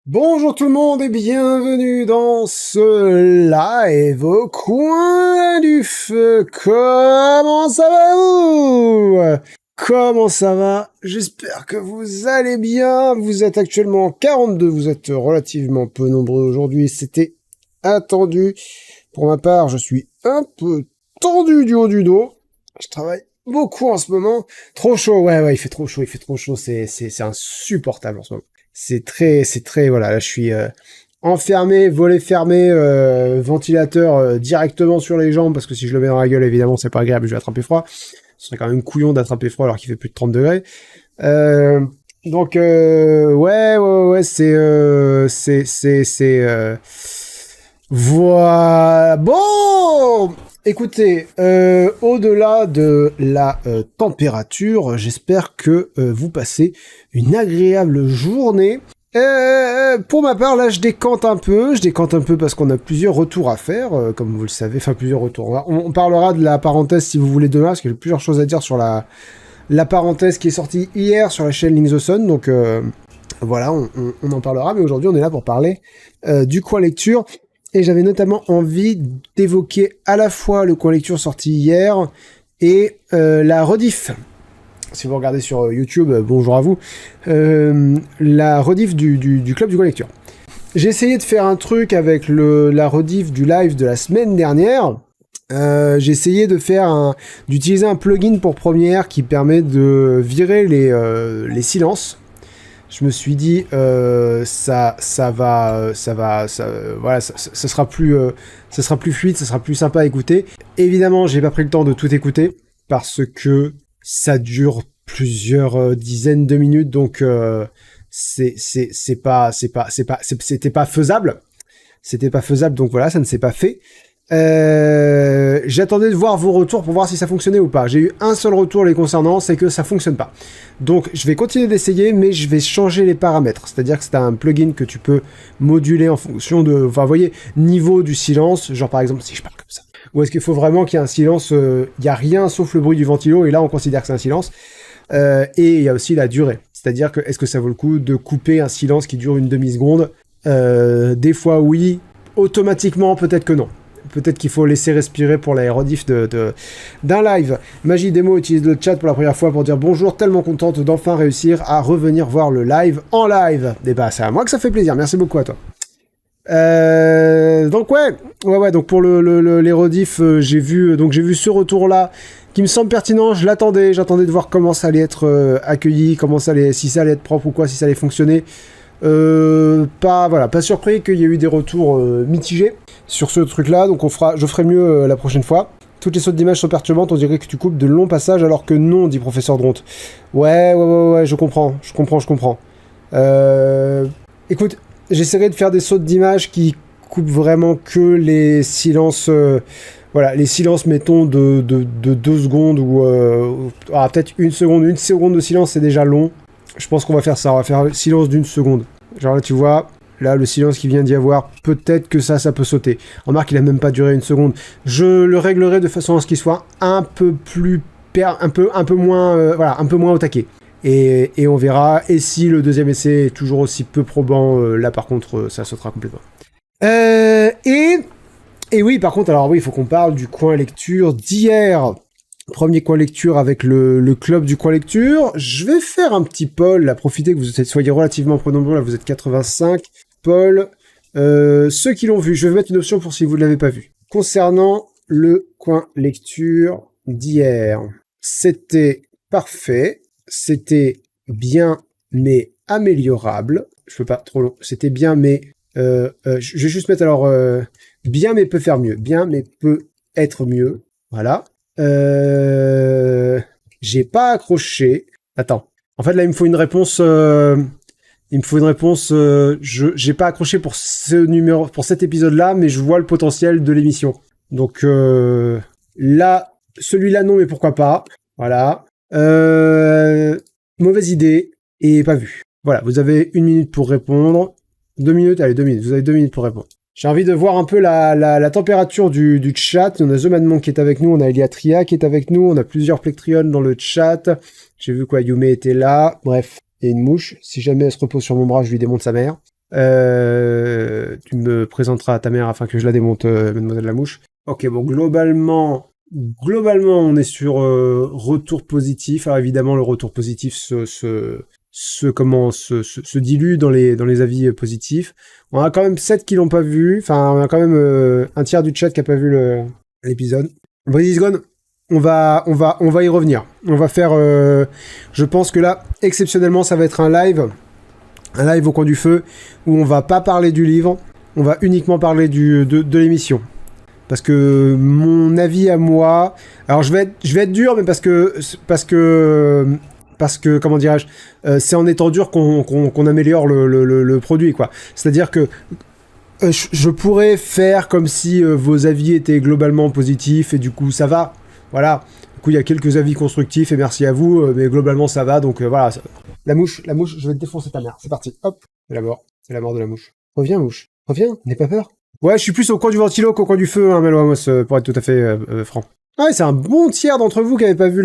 Bonjour tout le monde et bienvenue dans ce live au coin du feu. Comment ça va vous? Comment ça va? J'espère que vous allez bien. Vous êtes actuellement 42, vous êtes relativement peu nombreux aujourd'hui. C'était attendu. Pour ma part, je suis un peu tendu du haut du dos. Je travaille beaucoup en ce moment. Trop chaud, ouais, il fait trop chaud, c'est insupportable en ce moment. C'est très, voilà, là je suis enfermé, volet fermé, ventilateur directement sur les jambes, parce que si je le mets dans la gueule, évidemment, c'est pas agréable, je vais attraper froid. Ce serait quand même couillon d'attraper froid alors qu'il fait plus de 30 degrés. Donc, ouais, voilà. Bon! Écoutez, au-delà de la température, j'espère que vous passez une agréable journée. Pour ma part, là, je décante un peu parce qu'on a plusieurs retours à faire, comme vous le savez, enfin plusieurs retours. On parlera de la parenthèse si vous voulez demain, parce qu'il y a plusieurs choses à dire sur la parenthèse qui est sortie hier sur la chaîne Link the Sun, donc voilà, on en parlera, mais aujourd'hui on est là pour parler du coin lecture. Et j'avais notamment envie d'évoquer à la fois le coin lecture sorti hier et la rediff. Si vous regardez sur YouTube, bonjour à vous. La rediff du club du coin lecture. J'ai essayé de faire un truc avec la rediff du live de la semaine dernière. J'ai essayé d'utiliser un plugin pour Premiere qui permet de virer les silences. Je me suis dit, ça sera plus fluide, ça sera plus sympa à écouter. Évidemment, j'ai pas pris le temps de tout écouter parce que ça dure plusieurs dizaines de minutes, donc c'était pas faisable. C'était pas faisable, donc voilà, ça ne s'est pas fait. J'attendais de voir vos retours pour voir si ça fonctionnait ou pas. J'ai eu un seul retour les concernant, c'est que ça fonctionne pas. Donc je vais continuer d'essayer, mais je vais changer les paramètres. C'est-à-dire que c'est un plugin que tu peux moduler en fonction de, enfin vous voyez, niveau du silence. Genre par exemple si je parle comme ça. Ou est-ce qu'il faut vraiment qu'il y ait un silence, il y a rien sauf le bruit du ventilo et là on considère que c'est un silence. Et il y a aussi la durée. C'est-à-dire que est-ce que ça vaut le coup de couper un silence qui dure une demi-seconde? Des fois oui, automatiquement peut-être que non. Peut-être qu'il faut laisser respirer pour la rediff d'un live. Magie Démo utilise le chat pour la première fois pour dire bonjour, tellement contente d'enfin réussir à revenir voir le live en live. Et bah c'est à moi que ça fait plaisir, merci beaucoup à toi. Donc ouais, donc pour les rediffs, j'ai vu ce retour-là qui me semble pertinent, j'attendais de voir comment ça allait être accueilli, si ça allait être propre ou quoi, si ça allait fonctionner. Pas surpris qu'il y ait eu des retours mitigés sur ce truc-là, donc je ferai mieux la prochaine fois. Toutes les sautes d'image sont perturbantes, on dirait que tu coupes de longs passages alors que non, dit professeur Dronte. Ouais, je comprends. Écoute, j'essaierai de faire des sautes d'image qui coupent vraiment que les silences, les silences, mettons, de 2 secondes ou peut-être une seconde de silence, c'est déjà long. Je pense qu'on va faire ça, on va faire le silence d'1 seconde. Genre là, tu vois, là, le silence qui vient d'y avoir, peut-être que ça peut sauter. Remarque, il a même pas duré 1 seconde. Je le réglerai de façon à ce qu'il soit un peu moins au taquet. Et on verra. Et si le deuxième essai est toujours aussi peu probant, là, par contre, ça sautera complètement. Et oui, par contre, alors oui, il faut qu'on parle du coin lecture d'hier. Premier coin lecture avec le club du coin lecture. Je vais faire un petit poll, là, profitez que vous soyez relativement peu nombreux, là vous êtes 85. Poll, ceux qui l'ont vu, je vais mettre une option pour si vous ne l'avez pas vu. Concernant le coin lecture d'hier, c'était parfait, c'était bien mais améliorable. Je peux pas trop long. C'était bien mais... je vais juste mettre alors... bien mais peut faire mieux. Bien mais peut être mieux. Voilà. J'ai pas accroché. Attends. En fait, là, il me faut une réponse. J'ai pas accroché pour cet épisode-là, mais je vois le potentiel de l'émission. Donc là, celui-là non, mais pourquoi pas. Voilà. Mauvaise idée et pas vu. Voilà. Vous avez 1 minute pour répondre. 2 minutes. Allez, 2 minutes. Vous avez 2 minutes pour répondre. J'ai envie de voir un peu la température du chat. On a The Madman qui est avec nous, on a Eliatria qui est avec nous, on a plusieurs Plectrion dans le chat. J'ai vu quoi, Yume était là. Bref, et une mouche. Si jamais elle se repose sur mon bras, je lui démonte sa mère. Tu me présenteras ta mère afin que je la démonte, Mademoiselle Lamouche. Ok, bon, globalement, on est sur retour positif. Alors évidemment, le retour positif se dilue dans les avis positifs. On a quand même 7 qui l'ont pas vu. Enfin, on a quand même un tiers du chat qui a pas vu l'épisode. Bon, 10 secondes. On va y revenir. On va faire, je pense que là, exceptionnellement, ça va être un live au coin du feu, où on va pas parler du livre, on va uniquement parler de l'émission. Parce que mon avis à moi, alors je vais être dur, mais parce que comment dirais-je, c'est en étant dur qu'on améliore le produit, quoi. C'est-à-dire que je pourrais faire comme si vos avis étaient globalement positifs, et du coup ça va, voilà. Du coup il y a quelques avis constructifs, et merci à vous, mais globalement ça va, donc voilà. La mouche, je vais te défoncer ta mère. C'est parti. Hop. C'est la mort de la mouche. Reviens, mouche. Reviens, n'aie pas peur. Ouais, je suis plus au coin du ventilo qu'au coin du feu, hein, Melwamos, pour être tout à fait franc. Ah ouais, c'est un bon tiers d'entre vous qui n'avez pas vu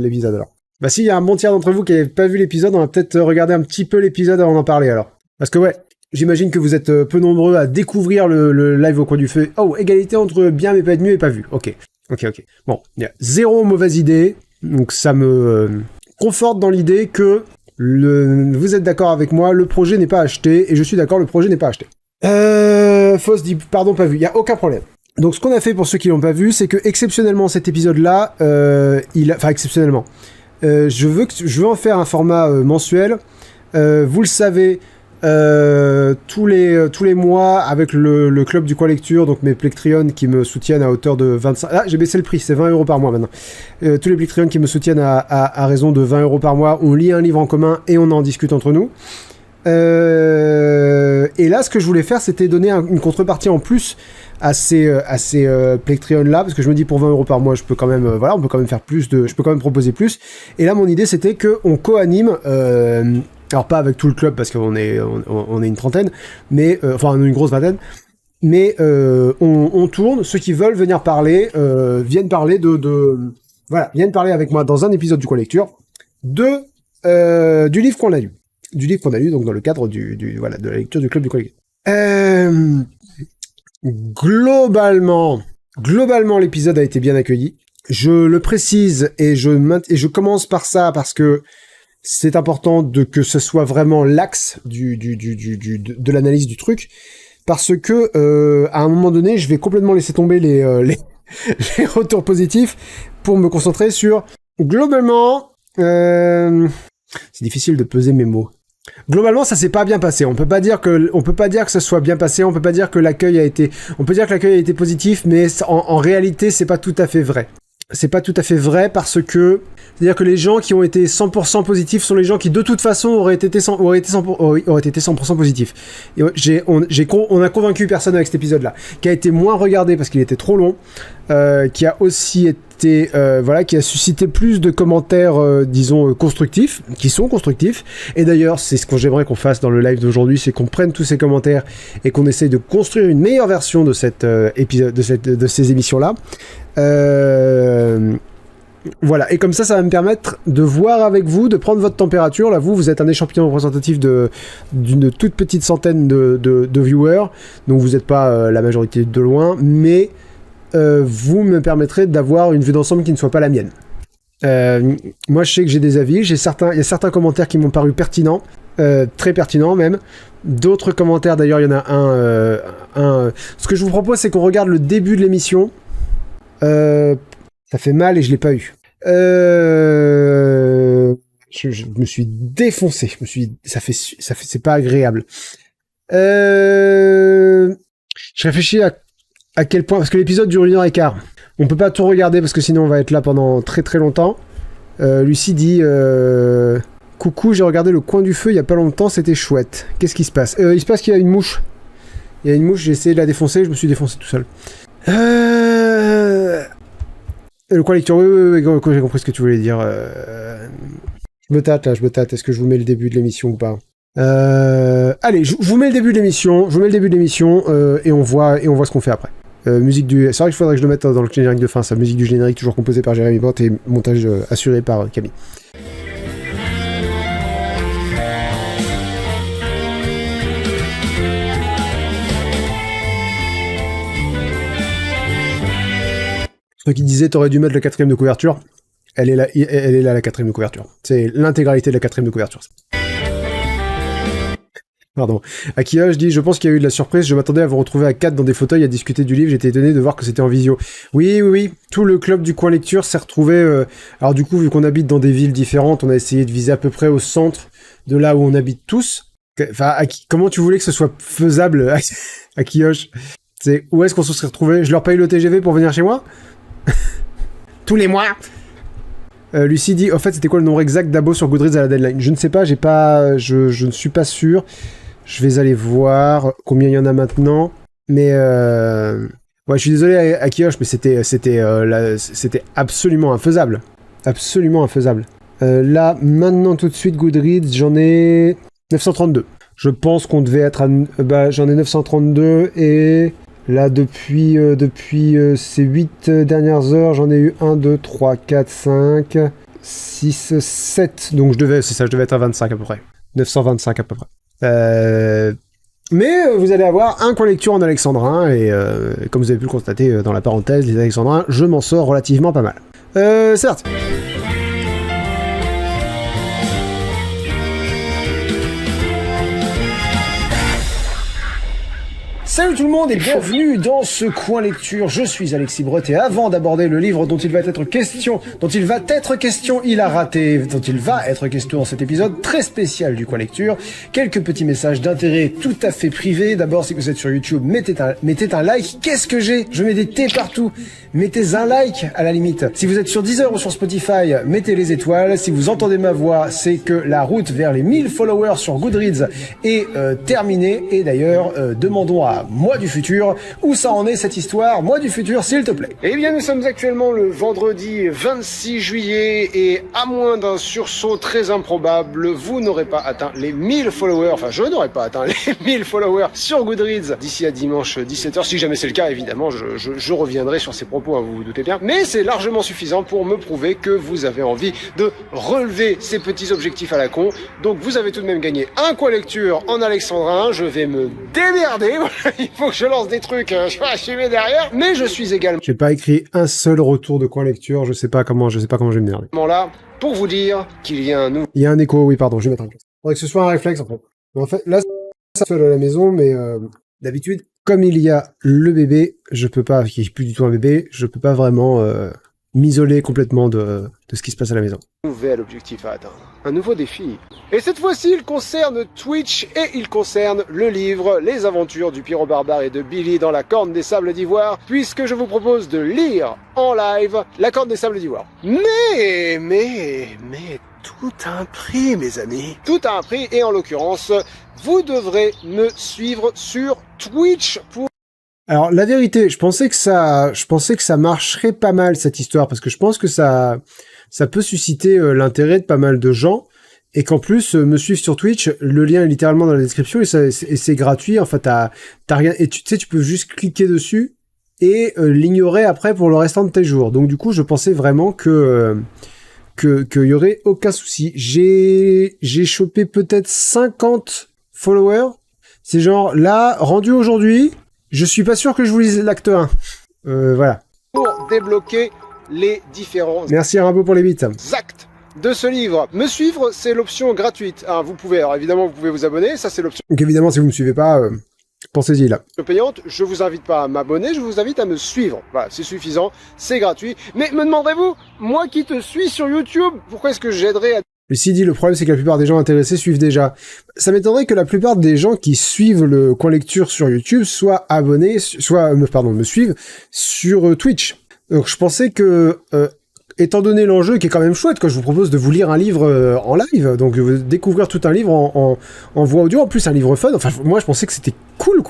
l'épisode, alors. Bah si, il y a un bon tiers d'entre vous qui n'avez pas vu l'épisode, on va peut-être regarder un petit peu l'épisode avant d'en parler, alors. Parce que ouais, j'imagine que vous êtes peu nombreux à découvrir le live au coin du feu. Oh, égalité entre bien mais pas être mieux et pas vu. Ok. Bon, il y a 0 mauvaise idée, donc ça me... conforte dans l'idée que vous êtes d'accord avec moi, le projet n'est pas acheté, et je suis d'accord, le projet n'est pas acheté. Fausse dit, pardon, pas vu, il n'y a aucun problème. Donc ce qu'on a fait pour ceux qui l'ont pas vu, c'est que exceptionnellement cet épisode-là, exceptionnellement, je veux en faire un format mensuel. Vous le savez, tous les mois avec le club du coin lecture, donc mes Plectrions qui me soutiennent à hauteur de 25... Ah, j'ai baissé le prix, c'est 20 € par mois maintenant. Tous les Plectrions qui me soutiennent à raison de 20 € par mois, on lit un livre en commun et on en discute entre nous. Et là, ce que je voulais faire, c'était donner une contrepartie en plus à ces Plectrions là, parce que je me dis pour 20 € par mois, je peux quand même, on peut quand même faire plus je peux quand même proposer plus. Et là, mon idée, c'était qu'on co-anime, alors pas avec tout le club parce qu'on est une trentaine, mais on est une grosse vingtaine, mais on tourne. Ceux qui veulent venir parler viennent parler viennent parler avec moi dans un épisode du Coin-Lecture du livre qu'on a lu. Du livre qu'on a lu, donc dans le cadre de la lecture du club du Coin-Lecture. Globalement, l'épisode a été bien accueilli. Je le précise et je commence par ça parce que c'est important que ce soit vraiment l'axe de l'analyse du truc, parce que à un moment donné, je vais complètement laisser tomber les retours positifs pour me concentrer sur globalement. C'est difficile de peser mes mots. Globalement, ça s'est pas bien passé. On peut pas dire que ça soit bien passé. On peut pas dire que l'accueil a été positif, mais en réalité, c'est pas tout à fait vrai. C'est pas tout à fait vrai parce que c'est-à-dire que les gens qui ont été 100% positifs sont les gens qui de toute façon auraient été 100% positifs. Et on a convaincu personne avec cet épisode-là, qui a été moins regardé parce qu'il était trop long, qui a aussi été qui a suscité plus de commentaires disons constructifs, qui sont constructifs. Et d'ailleurs, c'est ce que j'aimerais qu'on fasse dans le live d'aujourd'hui, c'est qu'on prenne tous ces commentaires et qu'on essaye de construire une meilleure version de cet épisode, de ces émissions-là. Voilà, et comme ça va me permettre de voir avec vous, de prendre votre température. Là, vous êtes un échantillon représentatif d'une toute petite centaine de viewers, donc vous n'êtes pas la majorité de loin, mais vous me permettrez d'avoir une vue d'ensemble qui ne soit pas la mienne. Moi, je sais que j'ai des avis, il y a certains commentaires qui m'ont paru pertinents, très pertinents même. D'autres commentaires, d'ailleurs, il y en a un. Ce que je vous propose, c'est qu'on regarde le début de l'émission. Ça fait mal et je l'ai pas eu. Je me suis défoncé. C'est pas agréable. Je réfléchis à quel point, parce que l'épisode dure 1h15. On peut pas tout regarder parce que sinon on va être là pendant très très longtemps. Lucie dit coucou, j'ai regardé Le Coin du Feu il y a pas longtemps, c'était chouette. Qu'est-ce qui se passe? Il se passe qu'il y a une mouche. Il y a une mouche, j'ai essayé de la défoncer, je me suis défoncé tout seul. Le Coin Lecture, oui, j'ai compris ce que tu voulais dire. Je me tâte. Est-ce que je vous mets le début de l'émission ou pas? Allez, je vous mets le début de l'émission. Et on voit ce qu'on fait après. C'est vrai qu'il faudrait que je le mette dans le générique de fin. Sa musique du générique, toujours composée par Jérémy Bott et montage assuré par Camille. Ceux qui disaient t'aurais dû mettre la 4ème de couverture, elle est là, la 4ème de couverture. C'est l'intégralité de la 4ème de couverture. Pardon. Akiya, je dis, je pense qu'il y a eu de la surprise, je m'attendais à vous retrouver à 4 dans des fauteuils à discuter du livre, j'étais étonné de voir que c'était en visio. Oui, tout le club du coin lecture s'est retrouvé, alors du coup, vu qu'on habite dans des villes différentes, on a essayé de viser à peu près au centre de là où on habite tous. Enfin, comment tu voulais que ce soit faisable, Akiyosh? C'est où est-ce qu'on se serait retrouvé? Je leur paye le TGV pour venir chez moi? Tous les mois. Lucie dit, en fait, c'était quoi le nombre exact d'abos sur Goodreads à la deadline? Je ne sais pas, je ne suis pas sûr. Je vais aller voir combien il y en a maintenant. Mais ouais, je suis désolé Akiyosh, mais c'était absolument infaisable. Absolument infaisable. Là, maintenant, tout de suite, Goodreads, j'en ai 932. Je pense qu'on devait être à... j'en ai 932 et... Là, depuis ces 8 dernières heures, j'en ai eu 1, 2, 3, 4, 5, 6, 7. Donc, je devais être à 25 à peu près. 925 à peu près. Mais vous allez avoir un coin lecture en alexandrin, et comme vous avez pu le constater dans la parenthèse, les alexandrins, je m'en sors relativement pas mal. C'est parti. Salut tout le monde et bienvenue dans ce coin lecture, je suis Alexis Brett et avant d'aborder le livre dont il va être question, il a raté, dont il va être question dans cet épisode très spécial du coin lecture, quelques petits messages d'intérêt tout à fait privés. D'abord, si vous êtes sur YouTube, mettez un like. Qu'est-ce que j'ai? Je mets des T partout. Mettez un like à la limite. Si vous êtes sur Deezer ou sur Spotify, mettez les étoiles. Si vous entendez ma voix, c'est que la route vers les 1000 followers sur Goodreads est terminée. Et d'ailleurs, demandons à moi du futur où ça en est cette histoire. Moi du futur, s'il te plaît. Eh bien, nous sommes actuellement le vendredi 26 juillet et à moins d'un sursaut très improbable, vous n'aurez pas atteint les 1000 followers. Enfin, je n'aurai pas atteint les 1000 followers sur Goodreads d'ici à dimanche 17h. Si jamais c'est le cas, évidemment, je reviendrai sur ces propos. Vous vous doutez bien, mais c'est largement suffisant pour me prouver que vous avez envie de relever ces petits objectifs à la con. Donc vous avez tout de même gagné un coin lecture en alexandrin. Je vais me démerder. Il faut que je lance des trucs, je vais assumer derrière. Mais je suis également... J'ai pas écrit un seul retour de coin lecture. Je sais pas comment je vais me démerder. Là, pour vous dire qu'il y a un... Il y a un écho, oui, pardon, je vais mettre un casque. Faudrait que ce soit un réflexe, en fait. En fait, là, c'est seul à la maison, mais d'habitude, comme il y a le bébé, je peux pas, qui est plus du tout un bébé, je peux pas vraiment m'isoler complètement de ce qui se passe à la maison. Nouvel objectif à atteindre, un nouveau défi. Et cette fois-ci, il concerne Twitch et il concerne le livre Les aventures du Pyro Barbare et de Billy dans la Corne des Sables d'Ivoire, puisque je vous propose de lire en live La Corne des Sables d'Ivoire. Mais tout a un prix, mes amis. Tout a un prix, et en l'occurrence, vous devrez me suivre sur Twitch pour... Alors, la vérité, je pensais que ça marcherait pas mal, cette histoire, parce que je pense que ça peut susciter l'intérêt de pas mal de gens, et qu'en plus, me suivre sur Twitch, le lien est littéralement dans la description, et c'est gratuit, enfin, t'as rien, et tu sais, tu peux juste cliquer dessus, et l'ignorer après pour le restant de tes jours. Donc, du coup, je pensais vraiment qu'il y aurait aucun souci. J'ai chopé peut-être 50 followers. C'est genre, là, rendu aujourd'hui, je suis pas sûr que je vous lise l'acte 1. Voilà. Pour débloquer les différents... Merci Rimbaud pour les bits. Actes de ce livre. Me suivre, c'est l'option gratuite. Alors, évidemment, vous pouvez vous abonner, ça c'est l'option... Donc évidemment, si vous me suivez pas... Pensez-y là. Payante, je vous invite pas à m'abonner, je vous invite à me suivre. Voilà, c'est suffisant, c'est gratuit. Mais me demanderez-vous, moi qui te suis sur YouTube, pourquoi est-ce que j'aiderais à... Lucie dit, le problème c'est que la plupart des gens intéressés suivent déjà. Ça m'étonnerait que la plupart des gens qui suivent le coin lecture sur YouTube soient abonnés, me suivent sur Twitch. Donc je pensais que... étant donné l'enjeu qui est quand même chouette, je vous propose de vous lire un livre en live, donc découvrir tout un livre en voix audio, en plus un livre fun. Enfin, moi je pensais que c'était cool,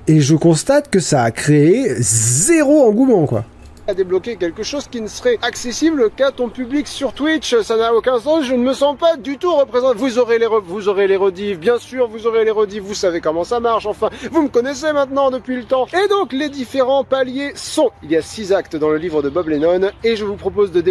et je constate que ça a créé zéro engouement, à débloquer quelque chose qui ne serait accessible qu'à ton public sur Twitch, ça n'a aucun sens, je ne me sens pas du tout représenté. Vous aurez les rediffs, bien sûr, vous aurez les rediffs, vous savez comment ça marche, enfin, vous me connaissez maintenant depuis le temps. Et donc, les différents paliers sont, il y a 6 actes dans le livre de Bob Lennon, et je vous propose de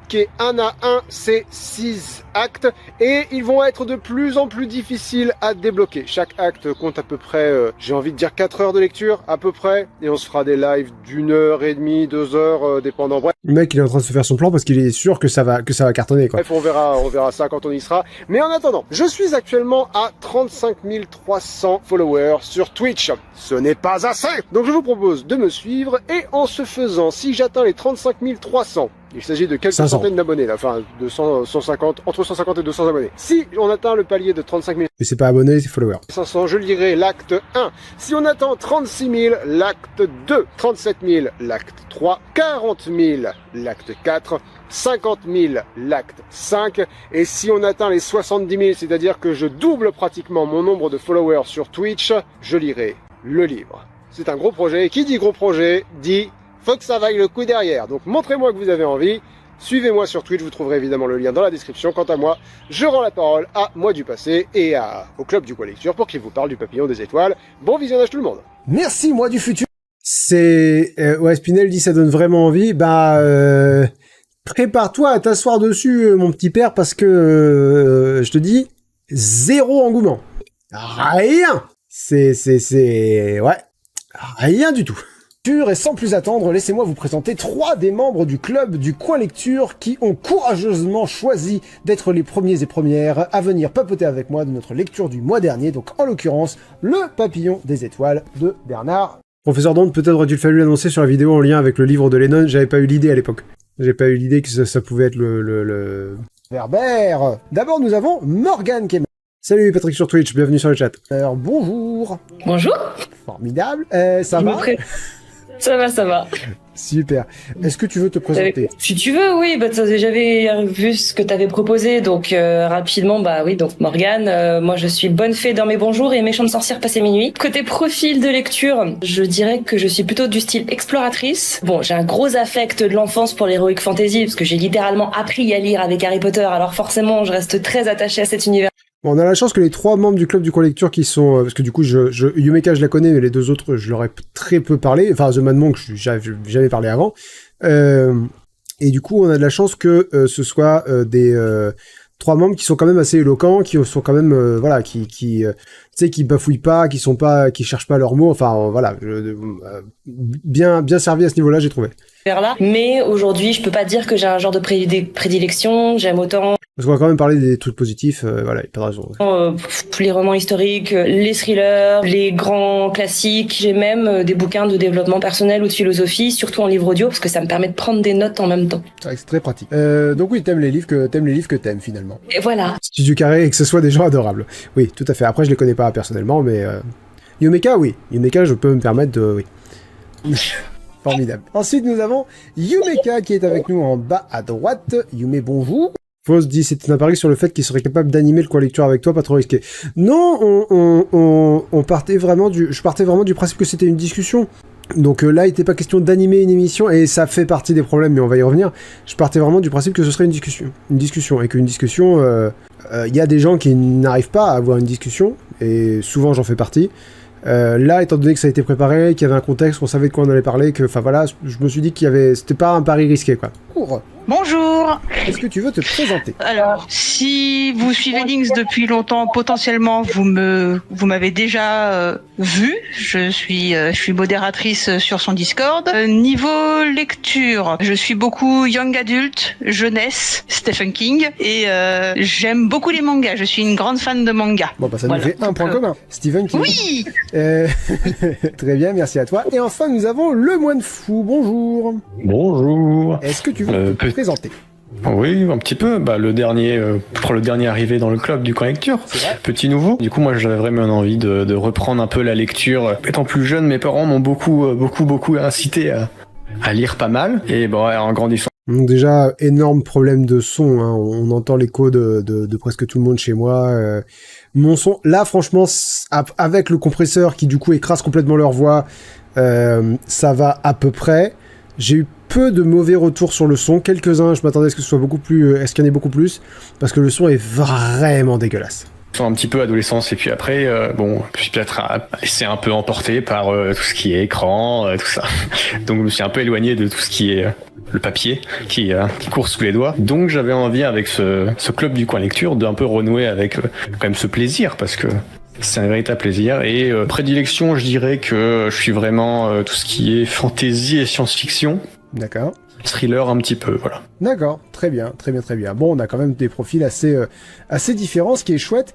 débloquer un à un ces 6 actes et ils vont être de plus en plus difficiles à débloquer. Chaque acte compte à peu près, j'ai envie de dire 4 heures de lecture à peu près, et on se fera des lives d'1h30, 2 heures, dépendant. Bref. Le mec, il est en train de se faire son plan parce qu'il est sûr que ça va cartonner, quoi. Bref, on verra ça quand on y sera. Mais en attendant, je suis actuellement à 35 300 followers sur Twitch. Ce n'est pas assez. Donc je vous propose de me suivre et en ce faisant, si j'atteins les 35 300, il s'agit de quelques 500. centaines d'abonnés, là, enfin de 150, entre 150 et 200 abonnés. Si on atteint le palier de 35 Mais c'est pas abonné, c'est follower. 500, je lirai l'acte 1. Si on atteint 36 000, l'acte 2. 37 000, l'acte 3. 40 000, l'acte 4. 50 000, l'acte 5. Et si on atteint les 70 000, c'est-à-dire que je double pratiquement mon nombre de followers sur Twitch, je lirai le livre. C'est un gros projet. Qui dit gros projet, dit faut que ça vaille le coup derrière. Donc montrez-moi que vous avez envie. Suivez-moi sur Twitch, vous trouverez évidemment le lien dans la description. Quant à moi, je rends la parole à Moi du Passé et au Club du Coin Lecture pour qu'il vous parle du Papillon des Étoiles. Bon visionnage tout le monde. Merci, Moi du Futur. C'est... ouais, Spinel dit ça donne vraiment envie. Prépare-toi à t'asseoir dessus, mon petit père, parce que, je te dis, zéro engouement. Rien. Ouais. Rien du tout. Et sans plus attendre, laissez-moi vous présenter 3 des membres du club du Coin Lecture qui ont courageusement choisi d'être les premiers et premières à venir papoter avec moi de notre lecture du mois dernier, donc en l'occurrence, Le Papillon des Étoiles de Bernard. Professeur Dante, peut-être aurait-il le fallu l'annoncer sur la vidéo en lien avec le livre de Lennon, j'avais pas eu l'idée à l'époque. J'ai pas eu l'idée que ça pouvait être le... Verbère. D'abord, nous avons Morgane qui est... Salut Patrick sur Twitch, bienvenue sur le chat. Alors, bonjour. Bonjour. Formidable. Ça va? Ça va. Super. Est-ce que tu veux te présenter? Si tu veux, oui. J'avais vu ce que tu avais proposé, donc rapidement, oui. Donc Morgane, moi je suis bonne fée dans mes bons jours et méchante sorcière passé minuit. Côté profil de lecture, je dirais que je suis plutôt du style exploratrice. Bon, j'ai un gros affect de l'enfance pour l'heroic fantasy parce que j'ai littéralement appris à lire avec Harry Potter. Alors forcément, je reste très attachée à cet univers. Bon, on a la chance que les 3 membres du club du Coin Lecture qui sont... parce que du coup, Yumeka, je la connais, mais les 2 autres, je leur ai très peu parlé. Enfin, The Man Monk, j'avais jamais parlé avant. Et du coup, on a de la chance que ce soit des 3 membres qui sont quand même assez éloquents, qui sont quand même... tu sais, qui bafouillent pas, qui cherchent pas leurs mots. Enfin, bien servi à ce niveau-là, j'ai trouvé. Là. Mais aujourd'hui, je peux pas dire que j'ai un genre de prédilection. J'aime autant... Parce qu'on va quand même parler des trucs positifs, il n'y a pas de raison. Les romans historiques, les thrillers, les grands classiques. J'ai même des bouquins de développement personnel ou de philosophie, surtout en livre audio, parce que ça me permet de prendre des notes en même temps. C'est très pratique. Donc oui, t'aimes les livres que t'aimes finalement. Et voilà. Studio Carré et que ce soit des gens adorables. Oui, tout à fait. Après, je les connais pas personnellement, mais... Yumeka, oui. Yumeka, je peux me permettre de... Oui. Formidable. Ensuite, nous avons Yumeka qui est avec nous en bas à droite. Yume, bonjour. Fausse dit, c'était un pari sur le fait qu'il serait capable d'animer le Coin Lecture avec toi, pas trop risqué. Non, je partais vraiment du principe que c'était une discussion. Donc là, il n'était pas question d'animer une émission, et ça fait partie des problèmes, mais on va y revenir. Je partais vraiment du principe que ce serait une discussion, et qu'une discussion, y a des gens qui n'arrivent pas à avoir une discussion, et souvent j'en fais partie. Là, étant donné que ça a été préparé, qu'il y avait un contexte, qu'on savait de quoi on allait parler, je me suis dit c'était pas un pari risqué, quoi. Bonjour. Est-ce que tu veux te présenter? Alors, si vous suivez Lynx depuis longtemps, potentiellement vous m'avez déjà vu. Je suis modératrice sur son Discord. Niveau lecture, je suis beaucoup young adult, jeunesse, Stephen King, et j'aime beaucoup les mangas. Je suis une grande fan de mangas. Bon, ça nous fait un point commun. Stephen King. Oui. Très bien, merci à toi. Et enfin, nous avons le moine fou. Bonjour. Bonjour. Est-ce que tu veux te présenter? Oui, un petit peu. Le dernier arrivé dans le club du Coin Lecture. Petit nouveau. Du coup, moi, j'avais vraiment envie de reprendre un peu la lecture. Étant plus jeune, mes parents m'ont beaucoup incité à lire pas mal. Et en grandissant. Donc déjà, énorme problème de son. Hein. On entend l'écho de presque tout le monde chez moi. Mon son, là, franchement, avec le compresseur qui du coup écrase complètement leur voix, ça va à peu près. J'ai eu peu de mauvais retours sur le son, quelques-uns, je m'attendais à ce que ce soit beaucoup plus, est-ce qu'il y en ait beaucoup plus, parce que le son est vraiment dégueulasse. un petit peu adolescence et puis après bon je suis peut-être laissé un peu emporté par tout ce qui est écran, tout ça. Donc je me suis un peu éloigné de tout ce qui est le papier qui court sous les doigts. Donc j'avais envie avec ce club du coin lecture d'un peu renouer avec quand même ce plaisir, parce que c'est un véritable plaisir. Et prédilection, je dirais que je suis vraiment tout ce qui est fantasy et science-fiction. D'accord. Thriller un petit peu, voilà. D'accord, très bien. Bon, on a quand même des profils assez différents, ce qui est chouette,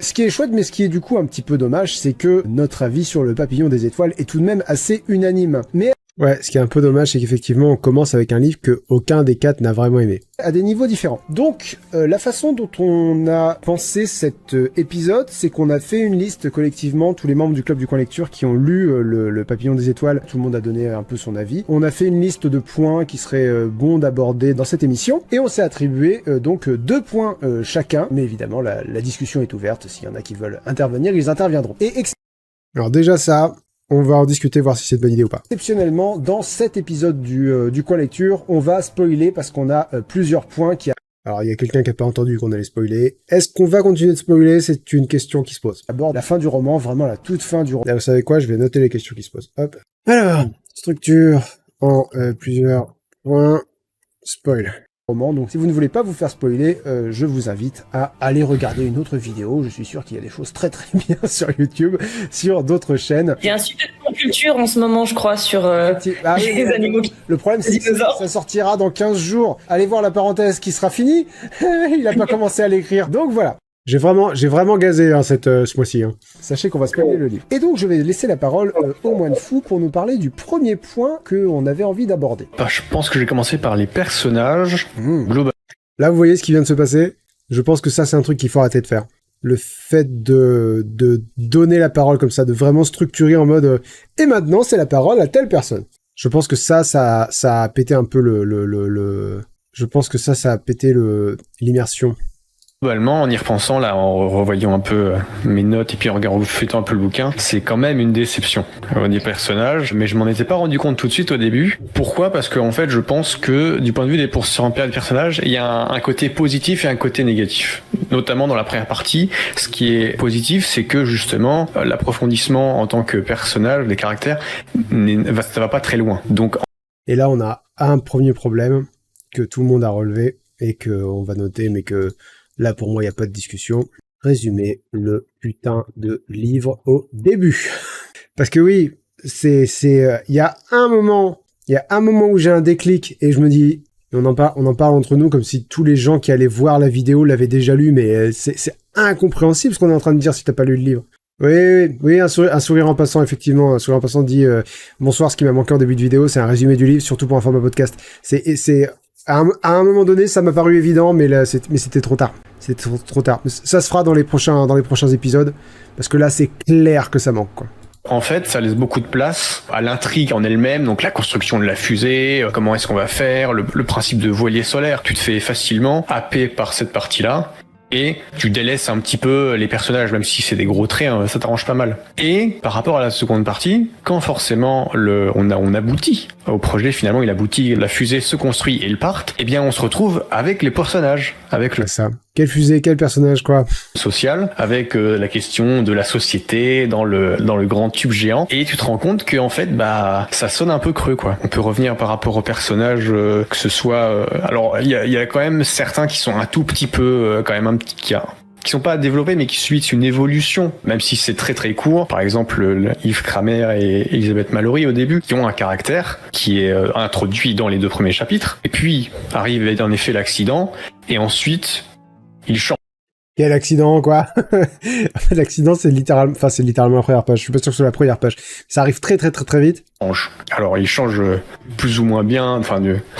mais ce qui est du coup un petit peu dommage, c'est que notre avis sur le papillon des étoiles est tout de même assez unanime. Mais ouais, ce qui est un peu dommage, c'est qu'effectivement, on commence avec un livre que aucun des 4 n'a vraiment aimé. À des niveaux différents. Donc, la façon dont on a pensé cet épisode, c'est qu'on a fait une liste collectivement, tous les membres du Club du Coin Lecture qui ont lu le Papillon des Étoiles, tout le monde a donné un peu son avis. On a fait une liste de points qui serait bon d'aborder dans cette émission, et on s'est attribué donc 2 points chacun, mais évidemment, la discussion est ouverte, s'il y en a qui veulent intervenir, ils interviendront. Alors déjà ça... On va en discuter, voir si c'est une bonne idée ou pas. Exceptionnellement, dans cet épisode du Coin Lecture, on va spoiler parce qu'on a plusieurs points qui... Alors, il y a quelqu'un qui n'a pas entendu qu'on allait spoiler. Est-ce qu'on va continuer de spoiler? C'est une question qui se pose. D'abord, la fin du roman, vraiment la toute fin du roman. Là, vous savez quoi? Je vais noter les questions qui se posent. Hop. Alors, structure en plusieurs points. Spoil. Donc si vous ne voulez pas vous faire spoiler, je vous invite à aller regarder une autre vidéo. Je suis sûr qu'il y a des choses très très bien sur YouTube, sur d'autres chaînes. Il y a un super point culture en ce moment, je crois, sur les animaux. Le problème, c'est que ça sortira dans 15 jours. Allez voir la parenthèse qui sera finie. Il a pas commencé à l'écrire. Donc voilà. J'ai vraiment gazé ce mois-ci. Sachez qu'on va spoiler le livre. Et donc je vais laisser la parole au moine fou pour nous parler du premier point qu'on avait envie d'aborder. Je pense que je vais commencer par les personnages. Global. Là, vous voyez ce qui vient de se passer. Je pense que ça, c'est un truc qu'il faut arrêter de faire. Le fait de donner la parole comme ça, de vraiment structurer en mode et maintenant, c'est la parole à telle personne. Je pense que ça a pété un peu je pense que ça a pété l'immersion. Globalement, en y repensant, là, en revoyant un peu mes notes et puis en refeuilletant un peu le bouquin, c'est quand même une déception des personnages, mais je m'en étais pas rendu compte tout de suite au début. Pourquoi? Parce que en fait, je pense que du point de vue des pourcentages des personnages, il y a un côté positif et un côté négatif. Notamment dans la première partie, ce qui est positif, c'est que justement, l'approfondissement en tant que personnage, les caractères, ça va pas très loin. Donc, et là, on a un premier problème que tout le monde a relevé et qu'on va noter, mais que là, pour moi, il n'y a pas de discussion. Résumer le putain de livre au début. Parce que oui, il y a un moment où j'ai un déclic et je me dis, on en parle entre nous comme si tous les gens qui allaient voir la vidéo l'avaient déjà lu, mais c'est incompréhensible ce qu'on est en train de dire si t'as pas lu le livre. Oui, un sourire en passant, effectivement. Un sourire en passant dit, bonsoir, ce qui m'a manqué en début de vidéo, c'est un résumé du livre, surtout pour un format podcast. À un moment donné, ça m'a paru évident, mais c'était trop tard. C'était trop tard. Ça se fera dans les prochains épisodes, parce que là, c'est clair que ça manque, quoi. En fait, ça laisse beaucoup de place à l'intrigue en elle-même, donc la construction de la fusée, comment est-ce qu'on va faire, le principe de voilier solaire. Tu te fais facilement happer par cette partie-là. Et tu délaisses un petit peu les personnages, même si c'est des gros traits, ça t'arrange pas mal. Et par rapport à la seconde partie, quand forcément on aboutit au projet, finalement il aboutit, la fusée se construit et ils partent, eh bien on se retrouve avec les personnages, avec le ça. Quelle fusée, quel personnage, quoi. Social, avec la question de la société dans le grand tube géant, et tu te rends compte que en fait ça sonne un peu creux, quoi. On peut revenir par rapport aux personnages, que ce soit alors il y a quand même certains qui sont un tout petit peu quand même qui sont pas développés mais qui subissent une évolution, même si c'est très très court. Par exemple, Yves Kramer et Elisabeth Mallory au début, qui ont un caractère qui est introduit dans les 2 premiers chapitres, et puis arrive en effet l'accident, et ensuite ils changent. Quel accident, quoi. En fait, l'accident, c'est littéralement la première page. Je suis pas sûr que c'est la première page. Ça arrive très très très très vite. Alors, il change plus ou moins bien.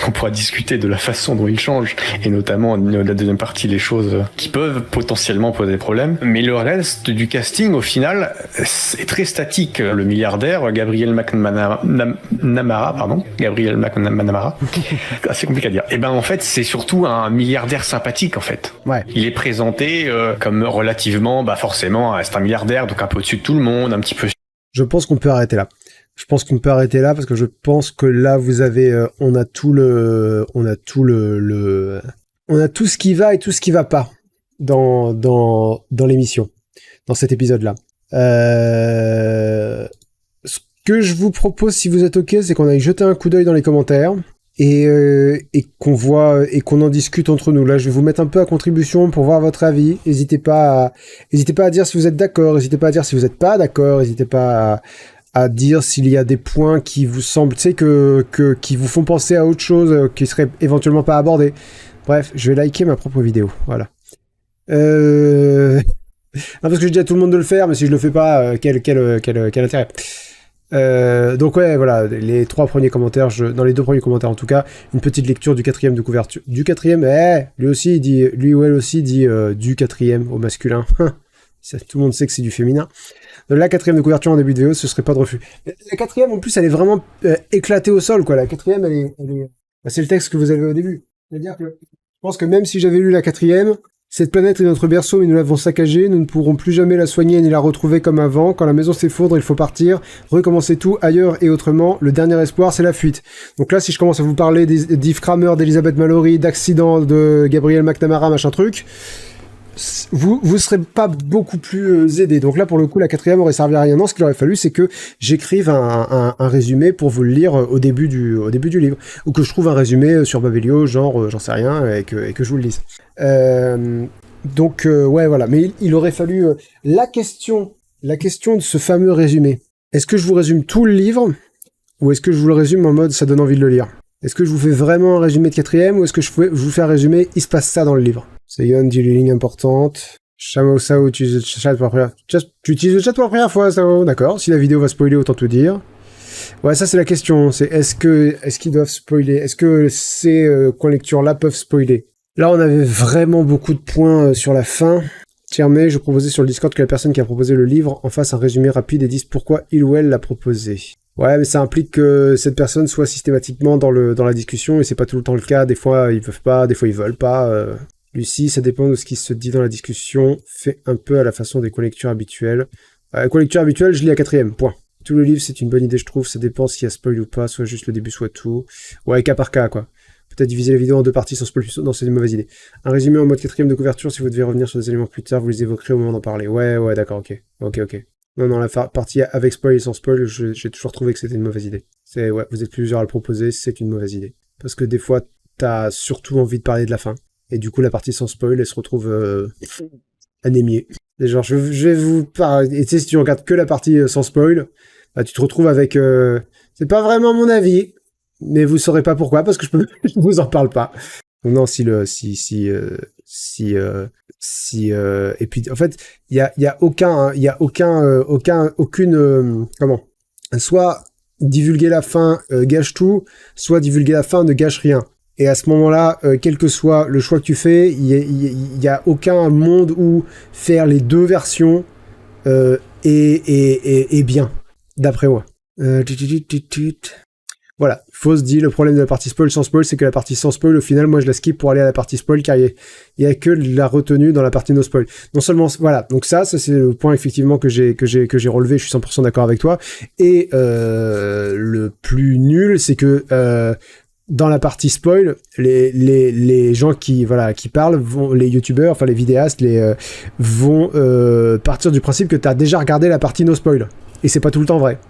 On pourra discuter de la façon dont il change, et notamment la deuxième partie, les choses qui peuvent potentiellement poser problème. Mais le reste du casting, au final, c'est très statique. Le milliardaire, Gabriel McNamara, c'est compliqué à dire. Et en fait, c'est surtout un milliardaire sympathique, en fait. Ouais. Il est présenté comme relativement, forcément, c'est un milliardaire, donc un peu au-dessus de tout le monde, un petit peu. Je pense qu'on peut arrêter là. Parce que je pense que là vous avez, on a tout ce qui va et tout ce qui va pas dans l'émission. dans cet épisode-là. Ce que je vous propose, si vous êtes ok, c'est qu'on aille jeter un coup d'œil dans les commentaires et qu'on voit et qu'on en discute entre nous. Là, je vais vous mettre un peu à contribution pour voir votre avis. N'hésitez pas à dire si vous êtes d'accord, n'hésitez pas à dire si vous n'êtes pas d'accord, n'hésitez pas à dire s'il y a des points qui vous semblent, tu sais, qui vous font penser à autre chose, qui serait éventuellement pas abordé. Bref, je vais liker ma propre vidéo, voilà. Non, parce que je dis à tout le monde de le faire, mais si je le fais pas, quel intérêt. Donc ouais, voilà, les 3 premiers commentaires, dans les 2 premiers commentaires en tout cas, une petite lecture du 4e de couverture. Du 4e, lui ou elle aussi dit du 4e au masculin. Tout le monde sait que c'est du féminin. La 4e de couverture en début de vidéo, ce serait pas de refus. La 4e, en plus, elle est vraiment éclatée au sol, quoi. La 4e, elle est... Bah, c'est le texte que vous avez au début. C'est-à-dire que je pense que même si j'avais lu la 4e, cette planète est notre berceau, mais nous l'avons saccagée, nous ne pourrons plus jamais la soigner ni la retrouver comme avant. Quand la maison s'effondre, il faut partir, recommencer tout ailleurs et autrement. Le dernier espoir, c'est la fuite. Donc là, si je commence à vous parler d'Yves Kramer, d'Elizabeth Mallory, d'accident de Gabriel McNamara, machin truc, vous serez pas beaucoup plus aidé. Donc là, pour le coup, la 4e aurait servi à rien. Non, ce qu'il aurait fallu, c'est que j'écrive un résumé pour vous le lire au début du livre. Ou que je trouve un résumé sur Babelio, genre, j'en sais rien, et que je vous le lise. Donc, ouais, voilà. Mais il aurait fallu... la question de ce fameux résumé. Est-ce que je vous résume tout le livre, ou est-ce que je vous le résume en mode ça donne envie de le lire? Est-ce que je vous fais vraiment un résumé de 4e, ou est-ce que je vous fais un résumé, il se passe ça dans le livre? Seyon dit les lignes importantes. Shamo Sao utilise le chat pour la première... Tu utilises le chat pour la première fois, Sao? D'accord. Si la vidéo va spoiler, autant tout dire. Ouais, ça c'est la question. C'est est-ce qu'ils doivent spoiler? Est-ce que ces conlectures-là peuvent spoiler? Là, on avait vraiment beaucoup de points sur la fin. Tiens, je proposais sur le Discord que la personne qui a proposé le livre en fasse un résumé rapide et dise pourquoi il ou elle l'a proposé. Ouais, mais ça implique que cette personne soit systématiquement dans la discussion et c'est pas tout le temps le cas. Des fois, ils peuvent pas, des fois, ils veulent pas. Lucie, ça dépend de ce qui se dit dans la discussion. Fait un peu à la façon des conlectures habituelles. Conlecture habituelle, je lis à 4e, point. Tout le livre, c'est une bonne idée, je trouve. Ça dépend s'il y a spoil ou pas, soit juste le début, soit tout. Ouais, cas par cas, quoi. Peut-être diviser la vidéo en 2 parties sans spoil. Non, c'est une mauvaise idée. Un résumé en mode 4e de couverture, si vous devez revenir sur des éléments plus tard, vous les évoquerez au moment d'en parler. Ouais, d'accord, ok. Non, la partie avec spoil et sans spoil, j'ai toujours trouvé que c'était une mauvaise idée. Ouais, vous êtes plusieurs à le proposer, c'est une mauvaise idée. Parce que des fois, t'as surtout envie de parler de la fin. Et du coup, la partie sans spoil, elle se retrouve anémiée. Et genre, je vais vous parler... Et tu sais, si tu regardes que la partie sans spoil, bah, tu te retrouves avec... c'est pas vraiment mon avis, mais vous saurez pas pourquoi, parce que je vous en parle pas. Donc non, et puis, en fait, il y a aucune... soit divulguer la fin gâche tout, soit divulguer la fin ne gâche rien. Et à ce moment-là, quel que soit le choix que tu fais, il y a aucun monde où faire les 2 versions est bien, d'après moi. Voilà, Fausse dit, le problème de la partie spoil sans spoil, c'est que la partie sans spoil, au final, moi je la skip pour aller à la partie spoil, car il y a que la retenue dans la partie no spoil. Non seulement, voilà, donc ça c'est le point effectivement que j'ai relevé, je suis 100% d'accord avec toi. Et le plus nul, c'est que dans la partie spoil, les gens qui parlent, les youtubeurs, enfin les vidéastes, vont partir du principe que t'as déjà regardé la partie no spoil. Et c'est pas tout le temps vrai.